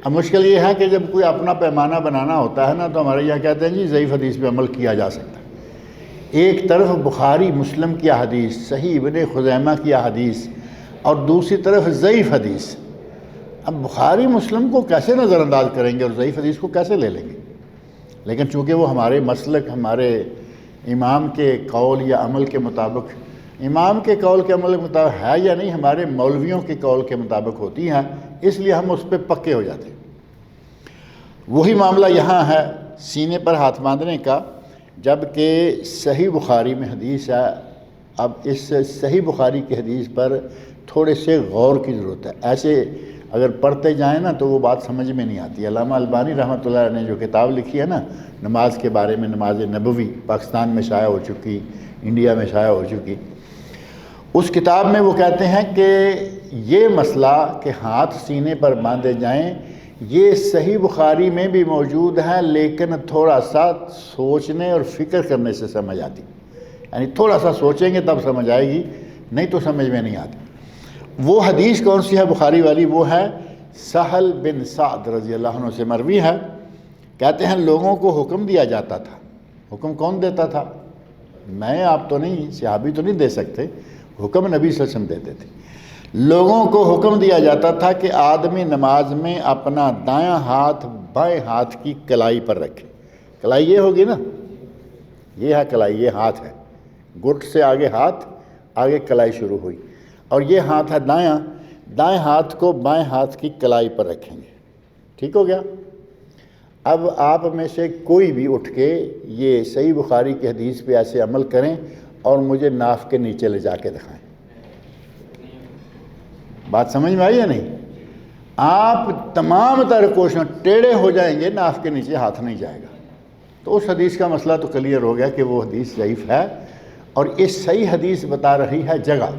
اب مشکل یہ ہے کہ جب کوئی اپنا پیمانہ بنانا ہوتا ہے نا تو ہمارے یہاں کہتے ہیں جی ضعیف حدیث پہ عمل کیا جا سکتا ہے. ایک طرف بخاری مسلم کی احادیث، صحیح ابن خزیمہ کی احادیث، اور دوسری طرف ضعیف حدیث. اب بخاری مسلم کو کیسے نظر انداز کریں گے اور ضعیف حدیث کو کیسے لے لیں گے؟ لیکن چونکہ وہ ہمارے مسلک، ہمارے امام کے قول یا عمل کے مطابق، امام کے قول کے عمل کے مطابق ہے یا نہیں، ہمارے مولویوں کے قول کے مطابق ہوتی ہیں، اس لیے ہم اس پہ پکے ہو جاتے ہیں. وہی معاملہ یہاں ہے سینے پر ہاتھ باندھنے کا، جبکہ صحیح بخاری میں حدیث ہے. اب اس صحیح بخاری کی حدیث پر تھوڑے سے غور کی ضرورت ہے. ایسے اگر پڑھتے جائیں نا تو وہ بات سمجھ میں نہیں آتی. علامہ البانی رحمۃ اللہ علیہ نے جو کتاب لکھی ہے نا نماز کے بارے میں، نماز نبوی، پاکستان میں شائع ہو چکی، انڈیا میں شائع ہو چکی، اس کتاب میں وہ کہتے ہیں کہ یہ مسئلہ کہ ہاتھ سینے پر باندھے جائیں یہ صحیح بخاری میں بھی موجود ہے، لیکن تھوڑا سا سوچنے اور فکر کرنے سے سمجھ آتی. یعنی تھوڑا سا سوچیں گے تب سمجھ آئے گی، نہیں تو سمجھ میں نہیں آتی. وہ حدیث کون سی ہے بخاری والی؟ وہ ہے سہل بن سعد رضی اللہ عنہ سے مروی ہے. کہتے ہیں لوگوں کو حکم دیا جاتا تھا. حکم کون دیتا تھا؟ میں آپ تو نہیں، صحابی تو نہیں دے سکتے، حکم نبی صلی اللہ علیہ وسلم دیتے تھے. لوگوں کو حکم دیا جاتا تھا کہ آدمی نماز میں اپنا دایاں ہاتھ بائیں ہاتھ کی کلائی پر رکھے. کلائی یہ ہوگی نا، یہ ہے کلائی، یہ ہاتھ ہے، گھٹ سے آگے ہاتھ، آگے کلائی شروع ہوئی، اور یہ ہاتھ ہے دایاں. دائیں ہاتھ کو بائیں ہاتھ کی کلائی پر رکھیں گے. ٹھیک ہو گیا؟ اب آپ میں سے کوئی بھی اٹھ کے یہ صحیح بخاری کی حدیث پہ ایسے عمل کریں اور مجھے ناف کے نیچے لے جا کے دکھائیں. بات سمجھ میں آئی یا نہیں؟ آپ تمام تر کوششیں ٹیڑھے ہو جائیں گے، ناف کے نیچے ہاتھ نہیں جائے گا. تو اس حدیث کا مسئلہ تو کلیئر ہو گیا کہ وہ حدیث ضعیف ہے، اور اس صحیح حدیث بتا رہی ہے جگہ.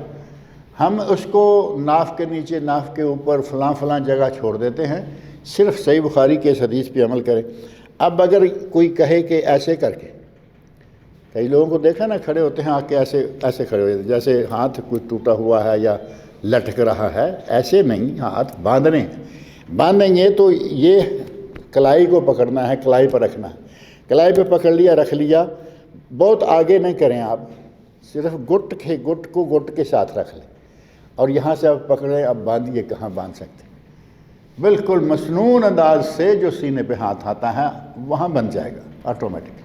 ہم اس کو ناف کے نیچے، ناف کے اوپر، فلاں فلاں جگہ چھوڑ دیتے ہیں. صرف صحیح بخاری کے اس حدیث پہ عمل کریں. اب اگر کوئی کہے کہ ایسے کر کے، کئی لوگوں کو دیکھا نا کھڑے ہوتے ہیں آ کے ایسے کھڑے ہوتے ہیں جیسے ہاتھ کچھ ٹوٹا ہوا ہے یا لٹک رہا ہے. ایسے نہیں، ہاتھ باندھنے ہیں. باندھیں گے تو یہ کلائی کو پکڑنا ہے، کلائی پر رکھنا ہے. کلائی پہ پکڑ لیا، رکھ لیا. بہت آگے نہیں کریں آپ، صرف گٹ کو گٹ کے ساتھ رکھ لیں، اور یہاں سے آپ پکڑیں. اب باندھیے، کہاں باندھ سکتے؟ بالکل مسنون انداز سے جو سینے پہ ہاتھ آتا ہے وہاں بن جائے گا آٹومیٹکلی.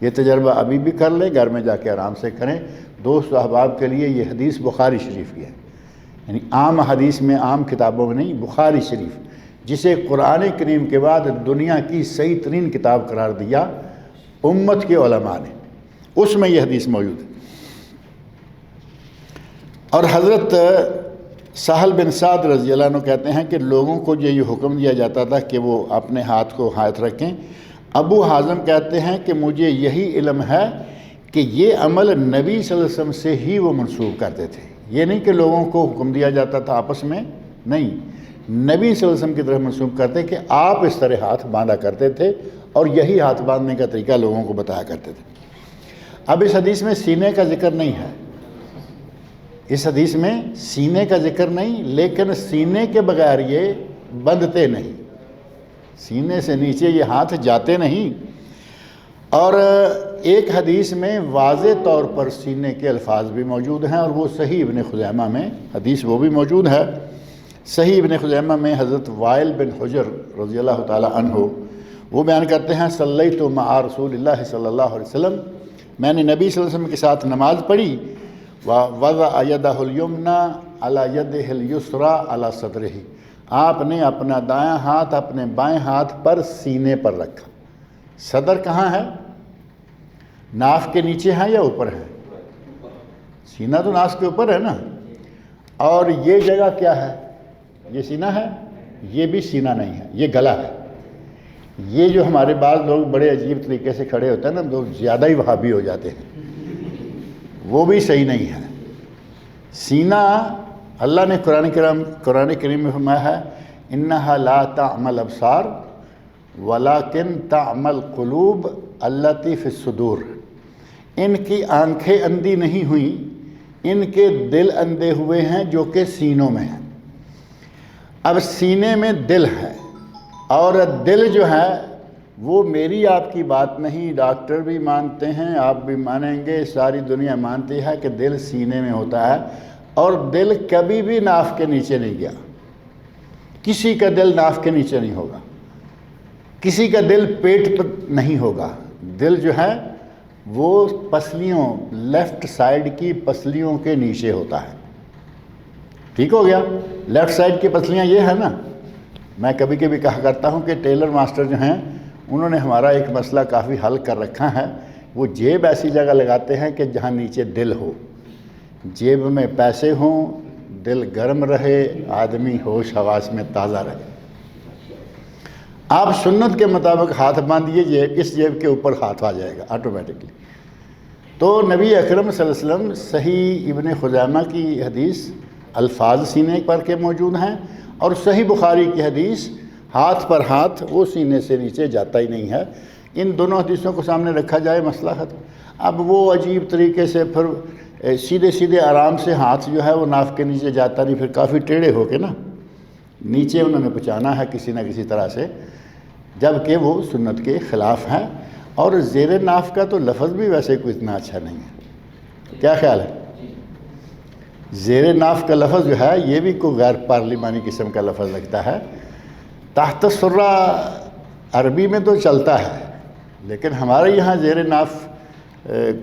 یہ تجربہ ابھی بھی کر لیں، گھر میں جا کے آرام سے کریں. دوست و احباب کے لیے یہ حدیث بخاری شریف کی ہے، یعنی عام حدیث میں، عام کتابوں میں نہیں، بخاری شریف، جسے قرآن کریم کے بعد دنیا کی صحیح ترین کتاب قرار دیا امت کے علماء نے، اس میں یہ حدیث موجود ہے. اور حضرت سہل بن سعد رضی اللہ عنہ کہتے ہیں کہ لوگوں کو یہ حکم دیا جاتا تھا کہ وہ اپنے ہاتھ کو ہاتھ رکھیں. ابو حازم کہتے ہیں کہ مجھے یہی علم ہے کہ یہ عمل نبی صلی اللہ علیہ وسلم سے ہی وہ منسوخ کرتے تھے. یہ نہیں کہ لوگوں کو حکم دیا جاتا تھا آپس میں، نہیں، نبی صلی اللہ علیہ وسلم کی طرف منسوخ کرتے کہ آپ اس طرح ہاتھ باندھا کرتے تھے اور یہی ہاتھ باندھنے کا طریقہ لوگوں کو بتایا کرتے تھے. اب اس حدیث میں سینے کا ذکر نہیں ہے، اس حدیث میں سینے کا ذکر نہیں، لیکن سینے کے بغیر یہ بندھتے نہیں، سینے سے نیچے یہ ہاتھ جاتے نہیں. اور ایک حدیث میں واضح طور پر سینے کے الفاظ بھی موجود ہیں، اور وہ صحیح ابن خزیمہ میں حدیث وہ بھی موجود ہے. صحیح ابن خزیمہ میں حضرت وائل بن حجر رضی اللہ تعالی عنہ وہ بیان کرتے ہیں، صلیت مع رسول اللہ صلی اللہ علیہ وسلم، میں نے نبی صلی اللہ علیہ وسلم کے ساتھ نماز پڑھی، وَوَضَعَ يَدَهُ الْيُمْنَى عَلَى يَدِهِ الْيُسْرَى عَلَى صَدْرِهِ، آپ نے اپنا دایاں ہاتھ اپنے بائیں ہاتھ پر سینے پر رکھا. صدر کہاں ہے؟ ناف کے نیچے ہے یا اوپر ہے؟ سینہ تو ناف کے اوپر ہے نا. اور یہ جگہ کیا ہے؟ یہ سینہ ہے؟ یہ بھی سینہ نہیں ہے، یہ گلا ہے. یہ جو ہمارے بعض لوگ بڑے عجیب طریقے سے کھڑے ہوتے ہیں نا، لوگ زیادہ ہی وہابی ہو جاتے ہیں، وہ بھی صحیح نہیں ہے. سینہ اللہ نے قرآن کریم میں فرمایا ہے، انہا لا تعمى الابصار ولکن تعمى القلوب التي في الصدور، ان کی آنکھیں اندھی نہیں ہوئیں، ان کے دل اندھے ہوئے ہیں جو کہ سینوں میں ہیں. اب سینے میں دل ہے، اور دل جو ہے وہ میری آپ کی بات نہیں، ڈاکٹر بھی مانتے ہیں، آپ بھی مانیں گے، ساری دنیا مانتی ہے کہ دل سینے میں ہوتا ہے. اور دل کبھی بھی ناف کے نیچے نہیں گیا، کسی کا دل ناف کے نیچے نہیں ہوگا، کسی کا دل پیٹ پر نہیں ہوگا. دل جو ہے وہ پسلیوں، لیفٹ سائیڈ کی پسلیوں کے نیچے ہوتا ہے. ٹھیک ہو گیا؟ لیفٹ سائیڈ کی پسلیاں یہ ہے نا. میں کبھی کبھی کہا کرتا ہوں کہ ٹیلر ماسٹر جو ہیں انہوں نے ہمارا ایک مسئلہ کافی حل کر رکھا ہے. وہ جیب ایسی جگہ لگاتے ہیں کہ جہاں نیچے دل ہو، جیب میں پیسے ہوں، دل گرم رہے، آدمی ہوش حواس میں تازہ رہے. آپ سنت کے مطابق ہاتھ باندھیے، اس جیب کے اوپر ہاتھ آ جائے گا آٹومیٹکلی. تو نبی اکرم صلی اللہ علیہ وسلم صحیح ابن خزیمہ کی حدیث الفاظ سینے پر کے موجود ہیں، اور صحیح بخاری کی حدیث ہاتھ پر ہاتھ وہ سینے سے نیچے جاتا ہی نہیں ہے. ان دونوں حدیثوں کو سامنے رکھا جائے، مسئلہ ختم. اب وہ عجیب طریقے سے پھر سیدھے آرام سے ہاتھ جو ہے وہ ناف کے نیچے جاتا نہیں، پھر کافی ٹیڑھے ہو کے نا نیچے انہوں نے پہنچانا ہے کسی نہ کسی طرح سے، جبکہ وہ سنت کے خلاف ہے. اور زیر ناف کا تو لفظ بھی ویسے کوئی اتنا اچھا نہیں ہے. کیا خیال ہے؟ زیر ناف کا لفظ جو ہے یہ بھی کوئی غیر پارلیمانی قسم کا لفظ لگتا ہے. تحت السرہ عربی میں تو چلتا ہے، لیکن ہمارے یہاں زیر ناف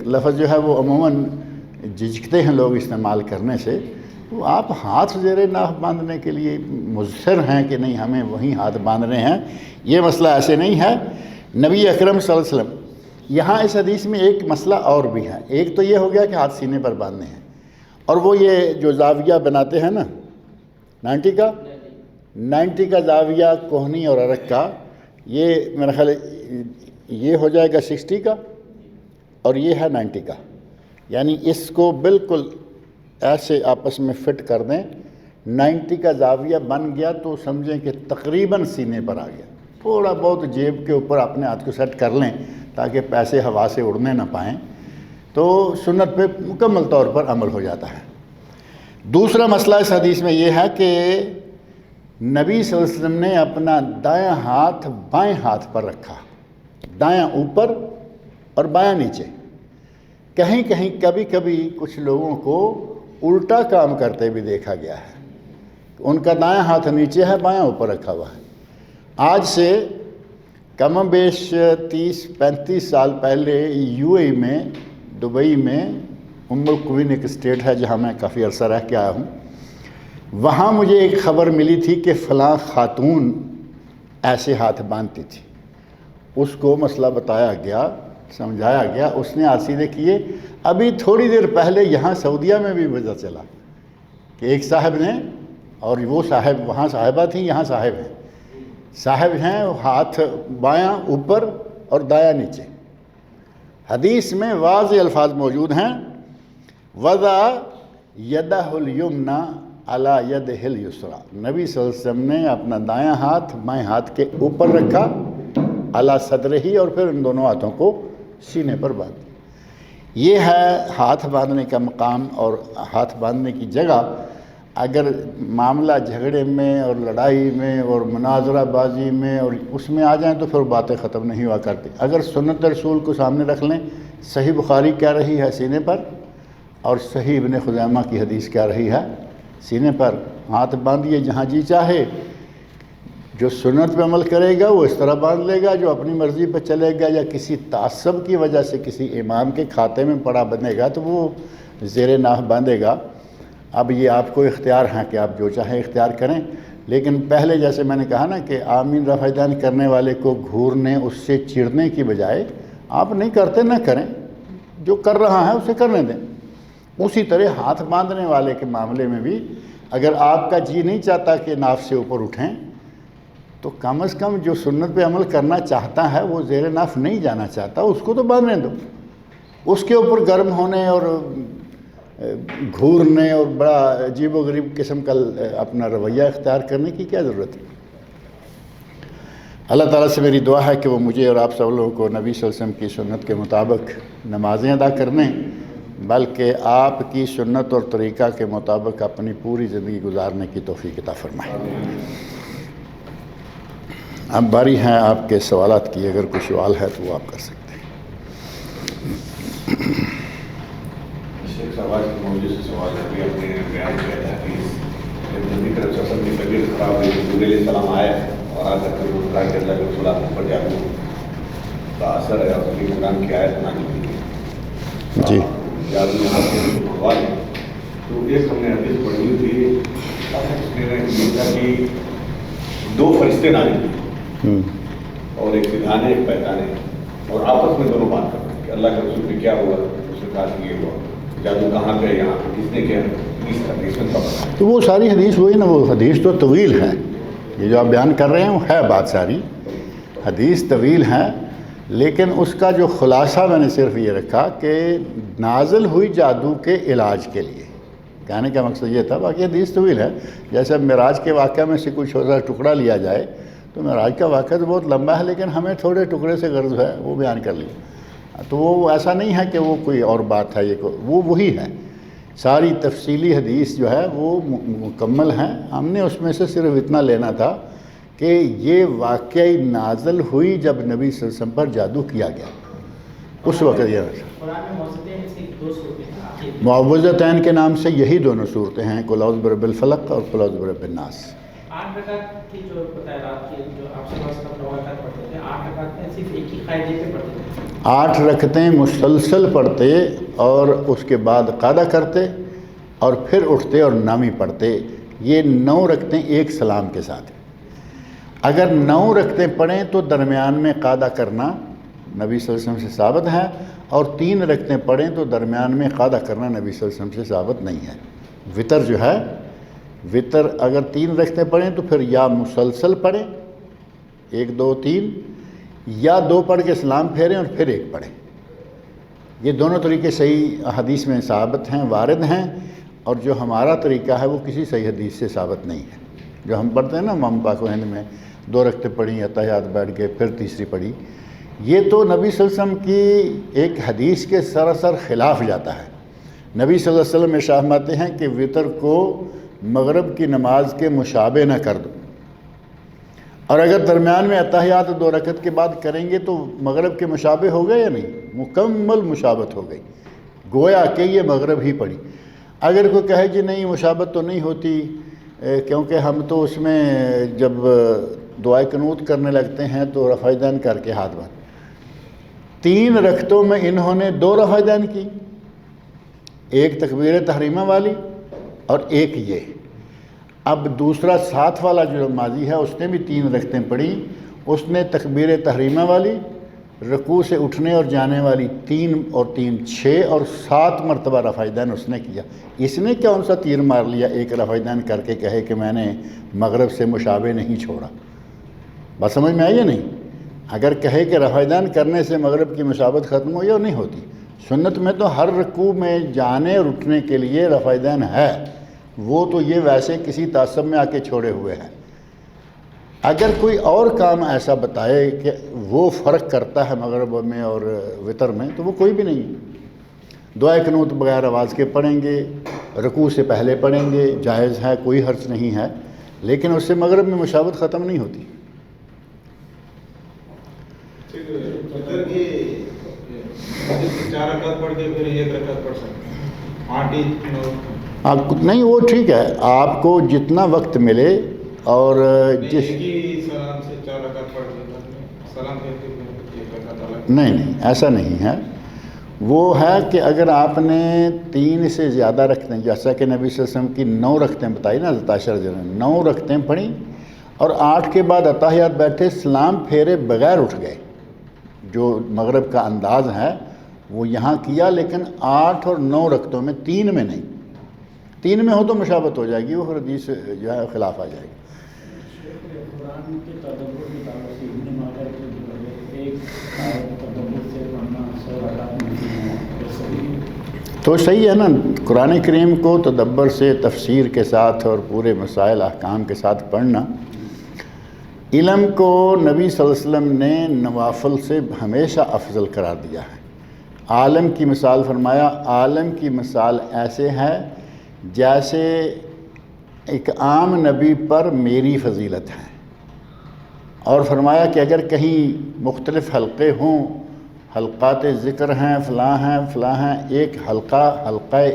لفظ جو ہے وہ عموماً جھجکتے ہیں لوگ استعمال کرنے سے. تو آپ ہاتھ زیر ناف باندھنے کے لیے مصر ہیں کہ نہیں ہمیں وہیں ہاتھ باندھنے ہیں، یہ مسئلہ ایسے نہیں ہے. نبی اکرم صلی اللہ علیہ وسلم یہاں اس حدیث میں ایک مسئلہ اور بھی ہے. ایک تو یہ ہو گیا کہ ہاتھ سینے پر باندھنے ہیں، اور وہ یہ جو زاویہ بناتے ہیں نا 90 کا زاویہ کوہنی اور ارک کا، یہ میرا خیال یہ ہو جائے گا 60 کا، اور یہ ہے 90 کا. یعنی اس کو بالکل ایسے آپس میں فٹ کر دیں، 90 کا زاویہ بن گیا تو سمجھیں کہ تقریباً سینے پر آ گیا. تھوڑا بہت جیب کے اوپر اپنے ہاتھ کو سیٹ کر لیں تاکہ پیسے ہوا سے اڑنے نہ پائیں، تو سنت پہ مکمل طور پر عمل ہو جاتا ہے. دوسرا مسئلہ اس حدیث میں یہ ہے کہ نبی صلی اللہ علیہ وسلم نے اپنا دایاں ہاتھ بائیں ہاتھ پر رکھا، دایاں اوپر اور بایاں نیچے. کہیں کہیں کبھی کبھی کچھ لوگوں کو الٹا کام کرتے بھی دیکھا گیا ہے، ان کا دایاں ہاتھ نیچے ہے، بایاں اوپر رکھا ہوا ہے. آج سے کم و بیش 30-35 سال پہلے یو اے میں، دبئی میں، ام القوین ایک اسٹیٹ ہے جہاں میں کافی عرصہ رہ کے آیا ہوں، وہاں مجھے ایک خبر ملی تھی کہ فلاں خاتون ایسے ہاتھ باندھتی تھی. اس کو مسئلہ بتایا گیا، سمجھایا گیا، اس نے ہاتھ سیدھے کیے. ابھی تھوڑی دیر پہلے یہاں سعودیہ میں بھی پتہ چلا کہ ایک صاحب نے، اور وہ صاحب وہاں صاحبہ تھیں، یہاں صاحب ہیں، صاحب ہیں ہاتھ بایاں اوپر اور دایاں نیچے. حدیث میں واضح الفاظ موجود ہیں، وضع یدہ الیمنی علی یدہ الیسریٰ، نبی صلی اللہ علیہ وسلم نے اپنا دایاں ہاتھ بائیں ہاتھ کے اوپر رکھا علی صدرہ، اور پھر ان دونوں ہاتھوں کو سینے پر باندھ دیا۔ یہ ہے ہاتھ باندھنے کا مقام اور ہاتھ باندھنے کی جگہ۔ اگر معاملہ جھگڑے میں اور لڑائی میں اور مناظرہ بازی میں اور اس میں آ جائیں تو پھر باتیں ختم نہیں ہوا کرتی۔ اگر سنت رسول کو سامنے رکھ لیں، صحیح بخاری کہہ رہی ہے سینے پر، اور صحیح ابن خزیمہ کی حدیث کہہ رہی ہے سینے پر، ہاتھ باندھیے جہاں جی چاہے۔ جو سنت پہ عمل کرے گا وہ اس طرح باندھ لے گا، جو اپنی مرضی پہ چلے گا یا کسی تعصب کی وجہ سے کسی امام کے کھاتے میں پڑا بنے گا تو وہ زیر ناف باندھے گا۔ اب یہ آپ کو اختیار ہیں کہ آپ جو چاہیں اختیار کریں، لیکن پہلے جیسے میں نے کہا نا کہ آمین رفع دین کرنے والے کو گھورنے، اس سے چڑھنے کی بجائے آپ نہیں کرتے نہ کریں، جو کر رہا ہے اسے کرنے دیں۔ اسی طرح ہاتھ باندھنے والے کے معاملے میں بھی اگر آپ کا جی نہیں چاہتا کہ ناف سے اوپر اٹھیں تو کم از کم جو سنت پہ عمل کرنا چاہتا ہے وہ زیر ناف نہیں جانا چاہتا، اس کو تو باندھنے دو۔ اس کے اوپر گرم ہونے اور گھورنے اور بڑا عجیب و غریب قسم کا اپنا رویہ اختیار کرنے کی کیا ضرورت ہے؟ اللہ تعالیٰ سے میری دعا ہے کہ وہ مجھے اور آپ سب لوگوں کو نبی صلی اللہ علیہ وسلم کی سنت کے مطابق نمازیں ادا کرنے، بلکہ آپ کی سنت اور طریقہ کے مطابق اپنی پوری زندگی گزارنے کی توفیق عطا فرمائے۔ اب باری ہے آپ کے سوالات کی، اگر کوئی سوال ہے تو وہ آپ کر سکتے ہیں۔ سوال موجود سے سوال ہے کہ آپ نے بیان کیا تھا کہ جب نبی کریم صلی اللہ علیہ وسلم کی طبیعت خراب ہوئی، جبریل علیہ السلام آیا اور آ کر کے وہ کہا کہ اللہ کے رسول آپ پر جادو کا اثر ہے، اور اس قرآن کی آیت نازل کی جی جادو یہاں سے بھگوان ہے۔ تو ایک ہم نے حدیث پڑھی ہوئی تھی، اس نے کہا کہ دو فرشتے نازل ہوئے اور ایک سدھانے ایک پہچانے، اور آپس میں دونوں بات کرتے ہیں کہ اللہ کے رسول پہ کیا ہوا، اس نے کہا کہ یہ ہوا، جادو کہاں پہ، یہاں پہ، کس نے کیا، اس حدیث میں خبر۔ تو وہ ساری حدیث وہی نا، وہ حدیث تو طویل ہے، یہ جو آپ بیان کر رہے ہیں وہ ہے بات ساری حدیث طویل ہے، لیکن اس کا جو خلاصہ میں نے صرف یہ رکھا کہ نازل ہوئی جادو کے علاج کے لیے، کہنے کا مقصد یہ تھا۔ باقی حدیث طویل ہے، جیسے اب معراج کے واقعہ میں سے کوئی چھوٹا ٹکڑا لیا جائے تو معراج کا واقعہ تو بہت لمبا ہے، لیکن ہمیں تھوڑے ٹکڑے سے غرض ہے وہ بیان کر لیا۔ تو وہ ایسا نہیں ہے کہ وہ کوئی اور بات ہے، یہ وہ وہی ہے، ساری تفصیلی حدیث جو ہے وہ مکمل ہے۔ ہم نے اس میں سے صرف اتنا لینا تھا کہ یہ واقعی نازل ہوئی جب نبی صلی اللہ علیہ وسلم پر جادو کیا گیا، اس وقت یہ معوذتین کے نام سے یہی دونوں صورتیں ہیں، قل اعوذ برب الفلق اور قل اعوذ برب الناس۔ 8 رکعت کی جو بتایا رات کی جو آپ سے روایات پڑھتے تھے، 8 رکعت میں صرف ایک ہی قاعدے پہ پڑھتے تھے، 8 رکعتیں مسلسل پڑھتے اور اس کے بعد قاعدہ کرتے اور پھر اٹھتے اور نامی پڑھتے۔ یہ 9 رکعتیں ایک سلام کے ساتھ۔ اگر 9 رکعتیں پڑھیں تو درمیان میں قاعدہ کرنا نبی صلی اللہ علیہ وسلم سے ثابت ہے، اور 3 رکعتیں پڑھیں تو درمیان میں قاعدہ کرنا نبی صلی اللہ علیہ وسلم سے ثابت نہیں ہے۔ وطر جو ہے، وطر اگر 3 رکعتیں پڑھیں تو پھر یا مسلسل پڑھیں 1 2 3، یا 2 پڑھ کے سلام پھیریں اور پھر 1 پڑھیں۔ یہ دونوں طریقے صحیح حدیث میں ثابت ہیں، وارد ہیں، اور جو ہمارا طریقہ ہے وہ کسی صحیح حدیث سے ثابت نہیں ہے۔ جو ہم پڑھتے ہیں نا امام پاک و ہند میں، 2 رکعتیں پڑھی، اتحیات بیٹھ کے پھر تیسری پڑھی، یہ تو نبی صلی اللہ علیہ وسلم کی ایک حدیث کے سراسر خلاف جاتا ہے۔ نبی صلی اللہ علیہ وسلم ارشاد فرماتے ہیں کہ وطر کو مغرب کی نماز کے مشابہ نہ کر دو، اور اگر درمیان میں اتحیات 2 رکعت کے بعد کریں گے تو مغرب کے مشابہ ہو گئے یا نہیں؟ مکمل مشابہت ہو گئی، گویا کہ یہ مغرب ہی پڑھی۔ اگر کوئی کہے جی نہیں مشابہت تو نہیں ہوتی، کیونکہ ہم تو اس میں جب دعائے قنوت کرنے لگتے ہیں تو رفع دین کر کے ہاتھ باندھ، 3 رکعتوں میں انہوں نے 2 رفع دین کی، ایک تکبیر تحریمہ والی اور ایک یہ۔ اب دوسرا ساتھ والا جو ماضی ہے اس نے بھی 3 رکعتیں پڑھی، اس نے تکبیر تحریمہ والی، رکوع سے اٹھنے اور جانے والی 3 اور 3 6 اور 7 مرتبہ رفع دین اس نے کیا۔ اس نے کون سا تیر مار لیا ایک رفع دین کر کے کہے کہ میں نے مغرب سے مشابہ نہیں چھوڑا؟ بات سمجھ میں آئی یا نہیں؟ اگر کہے کہ رفع کرنے سے مغرب کی مسابت ختم ہو یا نہیں ہوتی، سنت میں تو ہر رکوع میں جانے اور اٹھنے کے لیے رفع دین ہے، وہ تو یہ ویسے کسی تعصب میں آ کے چھوڑے ہوئے ہیں۔ اگر کوئی اور کام ایسا بتائے کہ وہ فرق کرتا ہے مغرب میں اور وتر میں، تو وہ کوئی بھی نہیں ہے۔ دعائے قنوت بغیر آواز کے پڑھیں گے، رکوع سے پہلے پڑھیں گے، جائز ہے، کوئی حرج نہیں ہے، لیکن اس سے مغرب میں مشابت ختم نہیں ہوتی۔ نہیں وہ ٹھیک ہے، آپ کو جتنا وقت ملے اور نہیں ایسا نہیں ہے، وہ ہے کہ اگر آپ نے 3 سے زیادہ رکھتیں، جیسا کہ نبی صلی اللہ علیہ وسلم کی 9 رکھتیں بتائی نا، 9 رکھتیں پڑھیں اور 8 کے بعد اتحیات بیٹھے، سلام پھیرے بغیر اٹھ گئے، جو مغرب کا انداز ہے وہ یہاں کیا، لیکن 8 اور 9 رکعتوں میں، 3 میں نہیں۔ 3 میں ہو تو مشابت ہو جائے گی، وہ حدیث جو ہے خلاف آ جائے گی۔ تو صحیح ہے نا، قرآن کریم کو تدبر سے، تفسیر کے ساتھ اور پورے مسائل احکام کے ساتھ پڑھنا۔ علم کو نبی صلی اللہ علیہ وسلم نے نوافل سے ہمیشہ افضل قرار دیا ہے۔ عالم کی مثال فرمایا، عالم کی مثال ایسے ہے جیسے ایک عام نبی پر میری فضیلت ہے، اور فرمایا کہ اگر کہیں مختلف حلقے ہوں، حلقات ذکر ہیں، فلاں ہیں، ایک حلقہ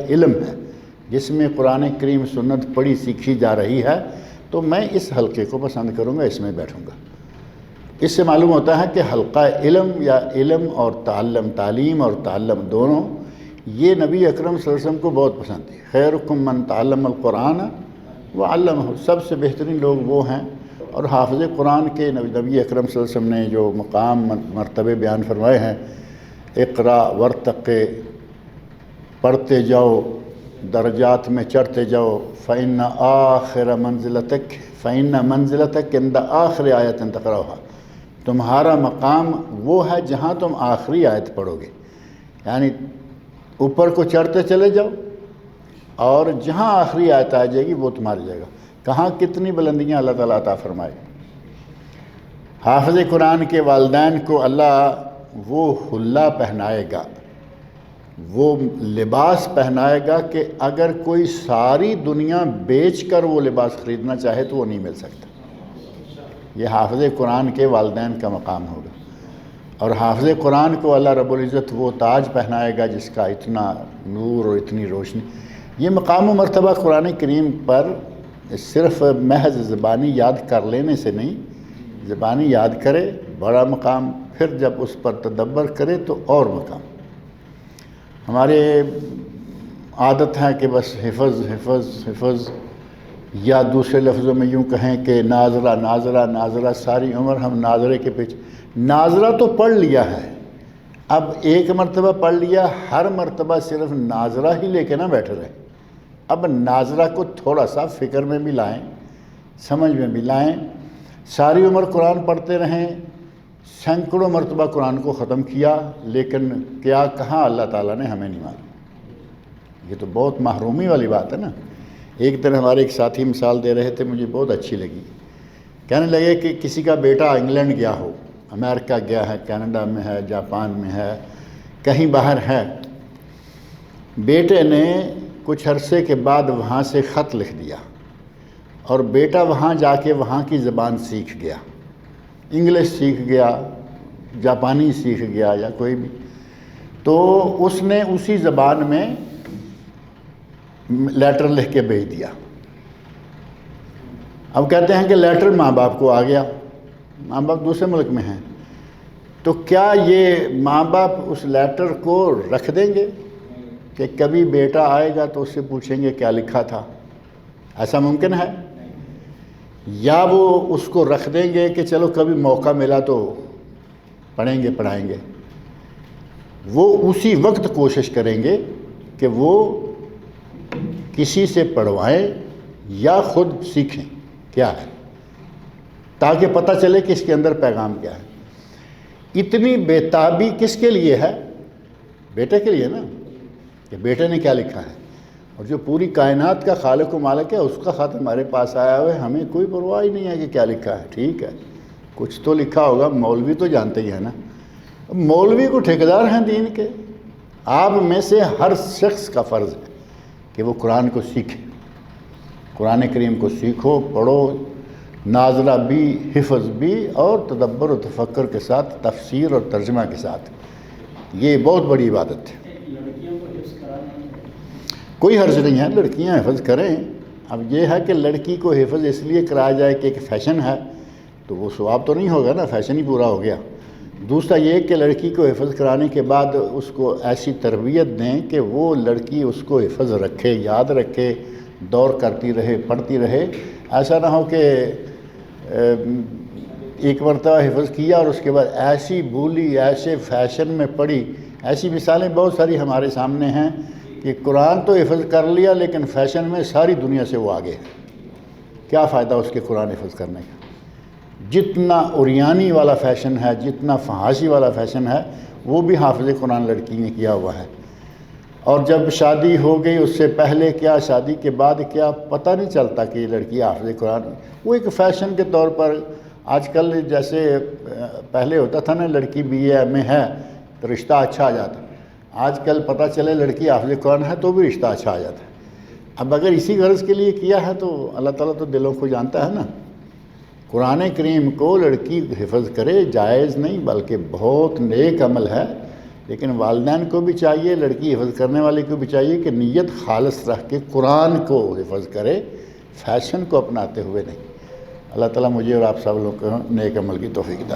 علم ہے جس میں قرآن کریم سنت پڑھی سیکھی جا رہی ہے، تو میں اس حلقے کو پسند کروں گا، اس میں بیٹھوں گا۔ اس سے معلوم ہوتا ہے کہ حلقہ علم یا علم اور تعلیم اور تعلم دونوں، یہ نبی اکرم صلی اللہ علیہ وسلم کو بہت پسند ہے۔ خیرکم من تعلم القرآن وعلمہ، سب سے بہترین لوگ وہ ہیں۔ اور حافظ قرآن کے نبی اکرم صلی اللہ علیہ وسلم نے جو مقام مرتبے بیان فرمائے ہیں، اقرا ورتقے، پڑھتے جاؤ، درجات میں چڑھتے جاؤ، فإن آخر منزلتک عند آخر آیت تقرأها، تمہارا مقام وہ ہے جہاں تم آخری آیت پڑھو گے، یعنی اوپر کو چڑھتے چلے جاؤ اور جہاں آخری آیت آ جائے گی وہ تمہاری جگہ۔ کہاں کتنی بلندیاں اللہ تعالیٰ عطا فرمائے۔ حافظ قرآن کے والدین کو اللہ وہ حلہ پہنائے گا، وہ لباس پہنائے گا کہ اگر کوئی ساری دنیا بیچ کر وہ لباس خریدنا چاہے تو وہ نہیں مل سکتا۔ یہ حافظ قرآن کے والدین کا مقام ہوگا۔ اور حافظ قرآن کو اللہ رب العزت وہ تاج پہنائے گا جس کا اتنا نور اور اتنی روشنی۔ یہ مقام و مرتبہ قرآن کریم پر صرف محض زبانی یاد کر لینے سے نہیں، زبانی یاد کرے بڑا مقام، پھر جب اس پر تدبر کرے تو اور مقام۔ ہمارے عادت ہے کہ بس حفظ، یا دوسرے لفظوں میں یوں کہیں کہ ناظرہ، ساری عمر ہم ناظرے کے پیچھے۔ ناظرہ تو پڑھ لیا ہے، اب ایک مرتبہ پڑھ لیا، ہر مرتبہ صرف ناظرہ ہی لے کے نہ بیٹھ رہے، اب ناظرہ کو تھوڑا سا فکر میں بھی لائیں، سمجھ میں بھی لائیں۔ ساری عمر قرآن پڑھتے رہیں، سینکڑوں مرتبہ قرآن کو ختم کیا، لیکن کیا کہاں اللہ تعالیٰ نے ہمیں نہیں مانا۔ یہ تو بہت محرومی والی بات ہے نا۔ ایک دن ہمارے ایک ساتھی مثال دے رہے تھے، مجھے بہت اچھی لگی۔ کہنے لگے کہ کسی کا بیٹا انگلینڈ گیا ہو، امریکہ گیا ہے، کینیڈا میں ہے، جاپان میں ہے، کہیں باہر ہے، بیٹے نے کچھ عرصے کے بعد وہاں سے خط لکھ دیا، اور بیٹا وہاں جا کے وہاں کی زبان سیکھ گیا، انگلش سیکھ گیا، جاپانی سیکھ گیا یا کوئی بھی، تو اس نے اسی زبان میں لیٹر لکھ کے بھیج دیا۔ اب کہتے ہیں کہ لیٹر ماں باپ کو آ گیا، ماں باپ دوسرے ملک میں ہیں، تو کیا یہ ماں باپ اس لیٹر کو رکھ دیں گے کہ کبھی بیٹا آئے گا تو اس سے پوچھیں گے کیا لکھا تھا؟ ایسا ممکن ہے؟ یا وہ اس کو رکھ دیں گے کہ چلو کبھی موقع ملا تو پڑھیں گے پڑھائیں گے؟ وہ اسی وقت کوشش کریں گے کہ وہ کسی سے پڑھوائیں یا خود سیکھیں کیا ہے، تاکہ پتہ چلے کہ اس کے اندر پیغام کیا ہے۔ اتنی بےتابی کس کے لیے ہے؟ بیٹے کے لیے نا، کہ بیٹے نے کیا لکھا ہے، اور جو پوری کائنات کا خالق و مالک ہے اس کا خط ہمارے پاس آیا ہوا ہے، ہمیں کوئی پرواہ ہی نہیں ہے کہ کیا لکھا ہے۔ ٹھیک ہے، کچھ تو لکھا ہوگا، مولوی تو جانتے ہی ہیں نا، مولوی کو ٹھیکیدار ہیں دین کے۔ آپ میں سے ہر شخص کا فرض ہے کہ وہ قرآن کو سیکھے، قرآن کریم کو سیکھو، پڑھو، ناظرہ بھی، حفظ بھی، اور تدبر و تفکر کے ساتھ، تفسیر اور ترجمہ کے ساتھ۔ یہ بہت بڑی عبادت ہے۔ لڑکیوں کو حفظ کرانا کوئی حرج نہیں ہے، لڑکیاں حفظ کریں۔ اب یہ ہے کہ لڑکی کو حفظ اس لیے کرایا جائے کہ ایک فیشن ہے، تو وہ ثواب تو نہیں ہوگا نا، فیشن ہی پورا ہو گیا۔ دوسرا یہ کہ لڑکی کو حفظ کرانے کے بعد اس کو ایسی تربیت دیں کہ وہ لڑکی اس کو حفظ رکھے، یاد رکھے، دور کرتی رہے، پڑھتی رہے۔ ایسا نہ ہو کہ ایک مرتبہ حفظ کیا اور اس کے بعد ایسی بھولی، ایسے فیشن میں پڑی۔ ایسی مثالیں بہت ساری ہمارے سامنے ہیں کہ قرآن تو حفظ کر لیا لیکن فیشن میں ساری دنیا سے وہ آگے ہے۔ کیا فائدہ اس کے قرآن حفظ کرنے کا؟ جتنا اوریانی والا فیشن ہے، جتنا فحاشی والا فیشن ہے، وہ بھی حافظ قرآن لڑکی نے کیا ہوا ہے۔ اور جب شادی ہو گئی، اس سے پہلے کیا، شادی کے بعد کیا، پتہ نہیں چلتا کہ یہ لڑکی حافظ قرآن۔ وہ ایک فیشن کے طور پر آج کل جیسے پہلے ہوتا تھا نا، لڑکی بی اے ایم اے ہے تو رشتہ اچھا آ جاتا، آج کل پتہ چلے لڑکی حافظ قرآن ہے تو بھی رشتہ اچھا آ جاتا ہے۔ اب اگر اسی غرض کے لیے کیا ہے تو اللہ تعالیٰ تو دلوں کو جانتا ہے نا۔ قرآن کریم کو لڑکی حفظ کرے، جائز نہیں بلکہ بہت نیک عمل ہے، لیکن والدین کو بھی چاہیے، لڑکی حفظ کرنے والے کو بھی چاہیے کہ نیت خالص رکھ کے قرآن کو حفظ کرے، فیشن کو اپناتے ہوئے نہیں۔ اللہ تعالیٰ مجھے اور آپ سب لوگوں کو نیک عمل کی توفیق دے۔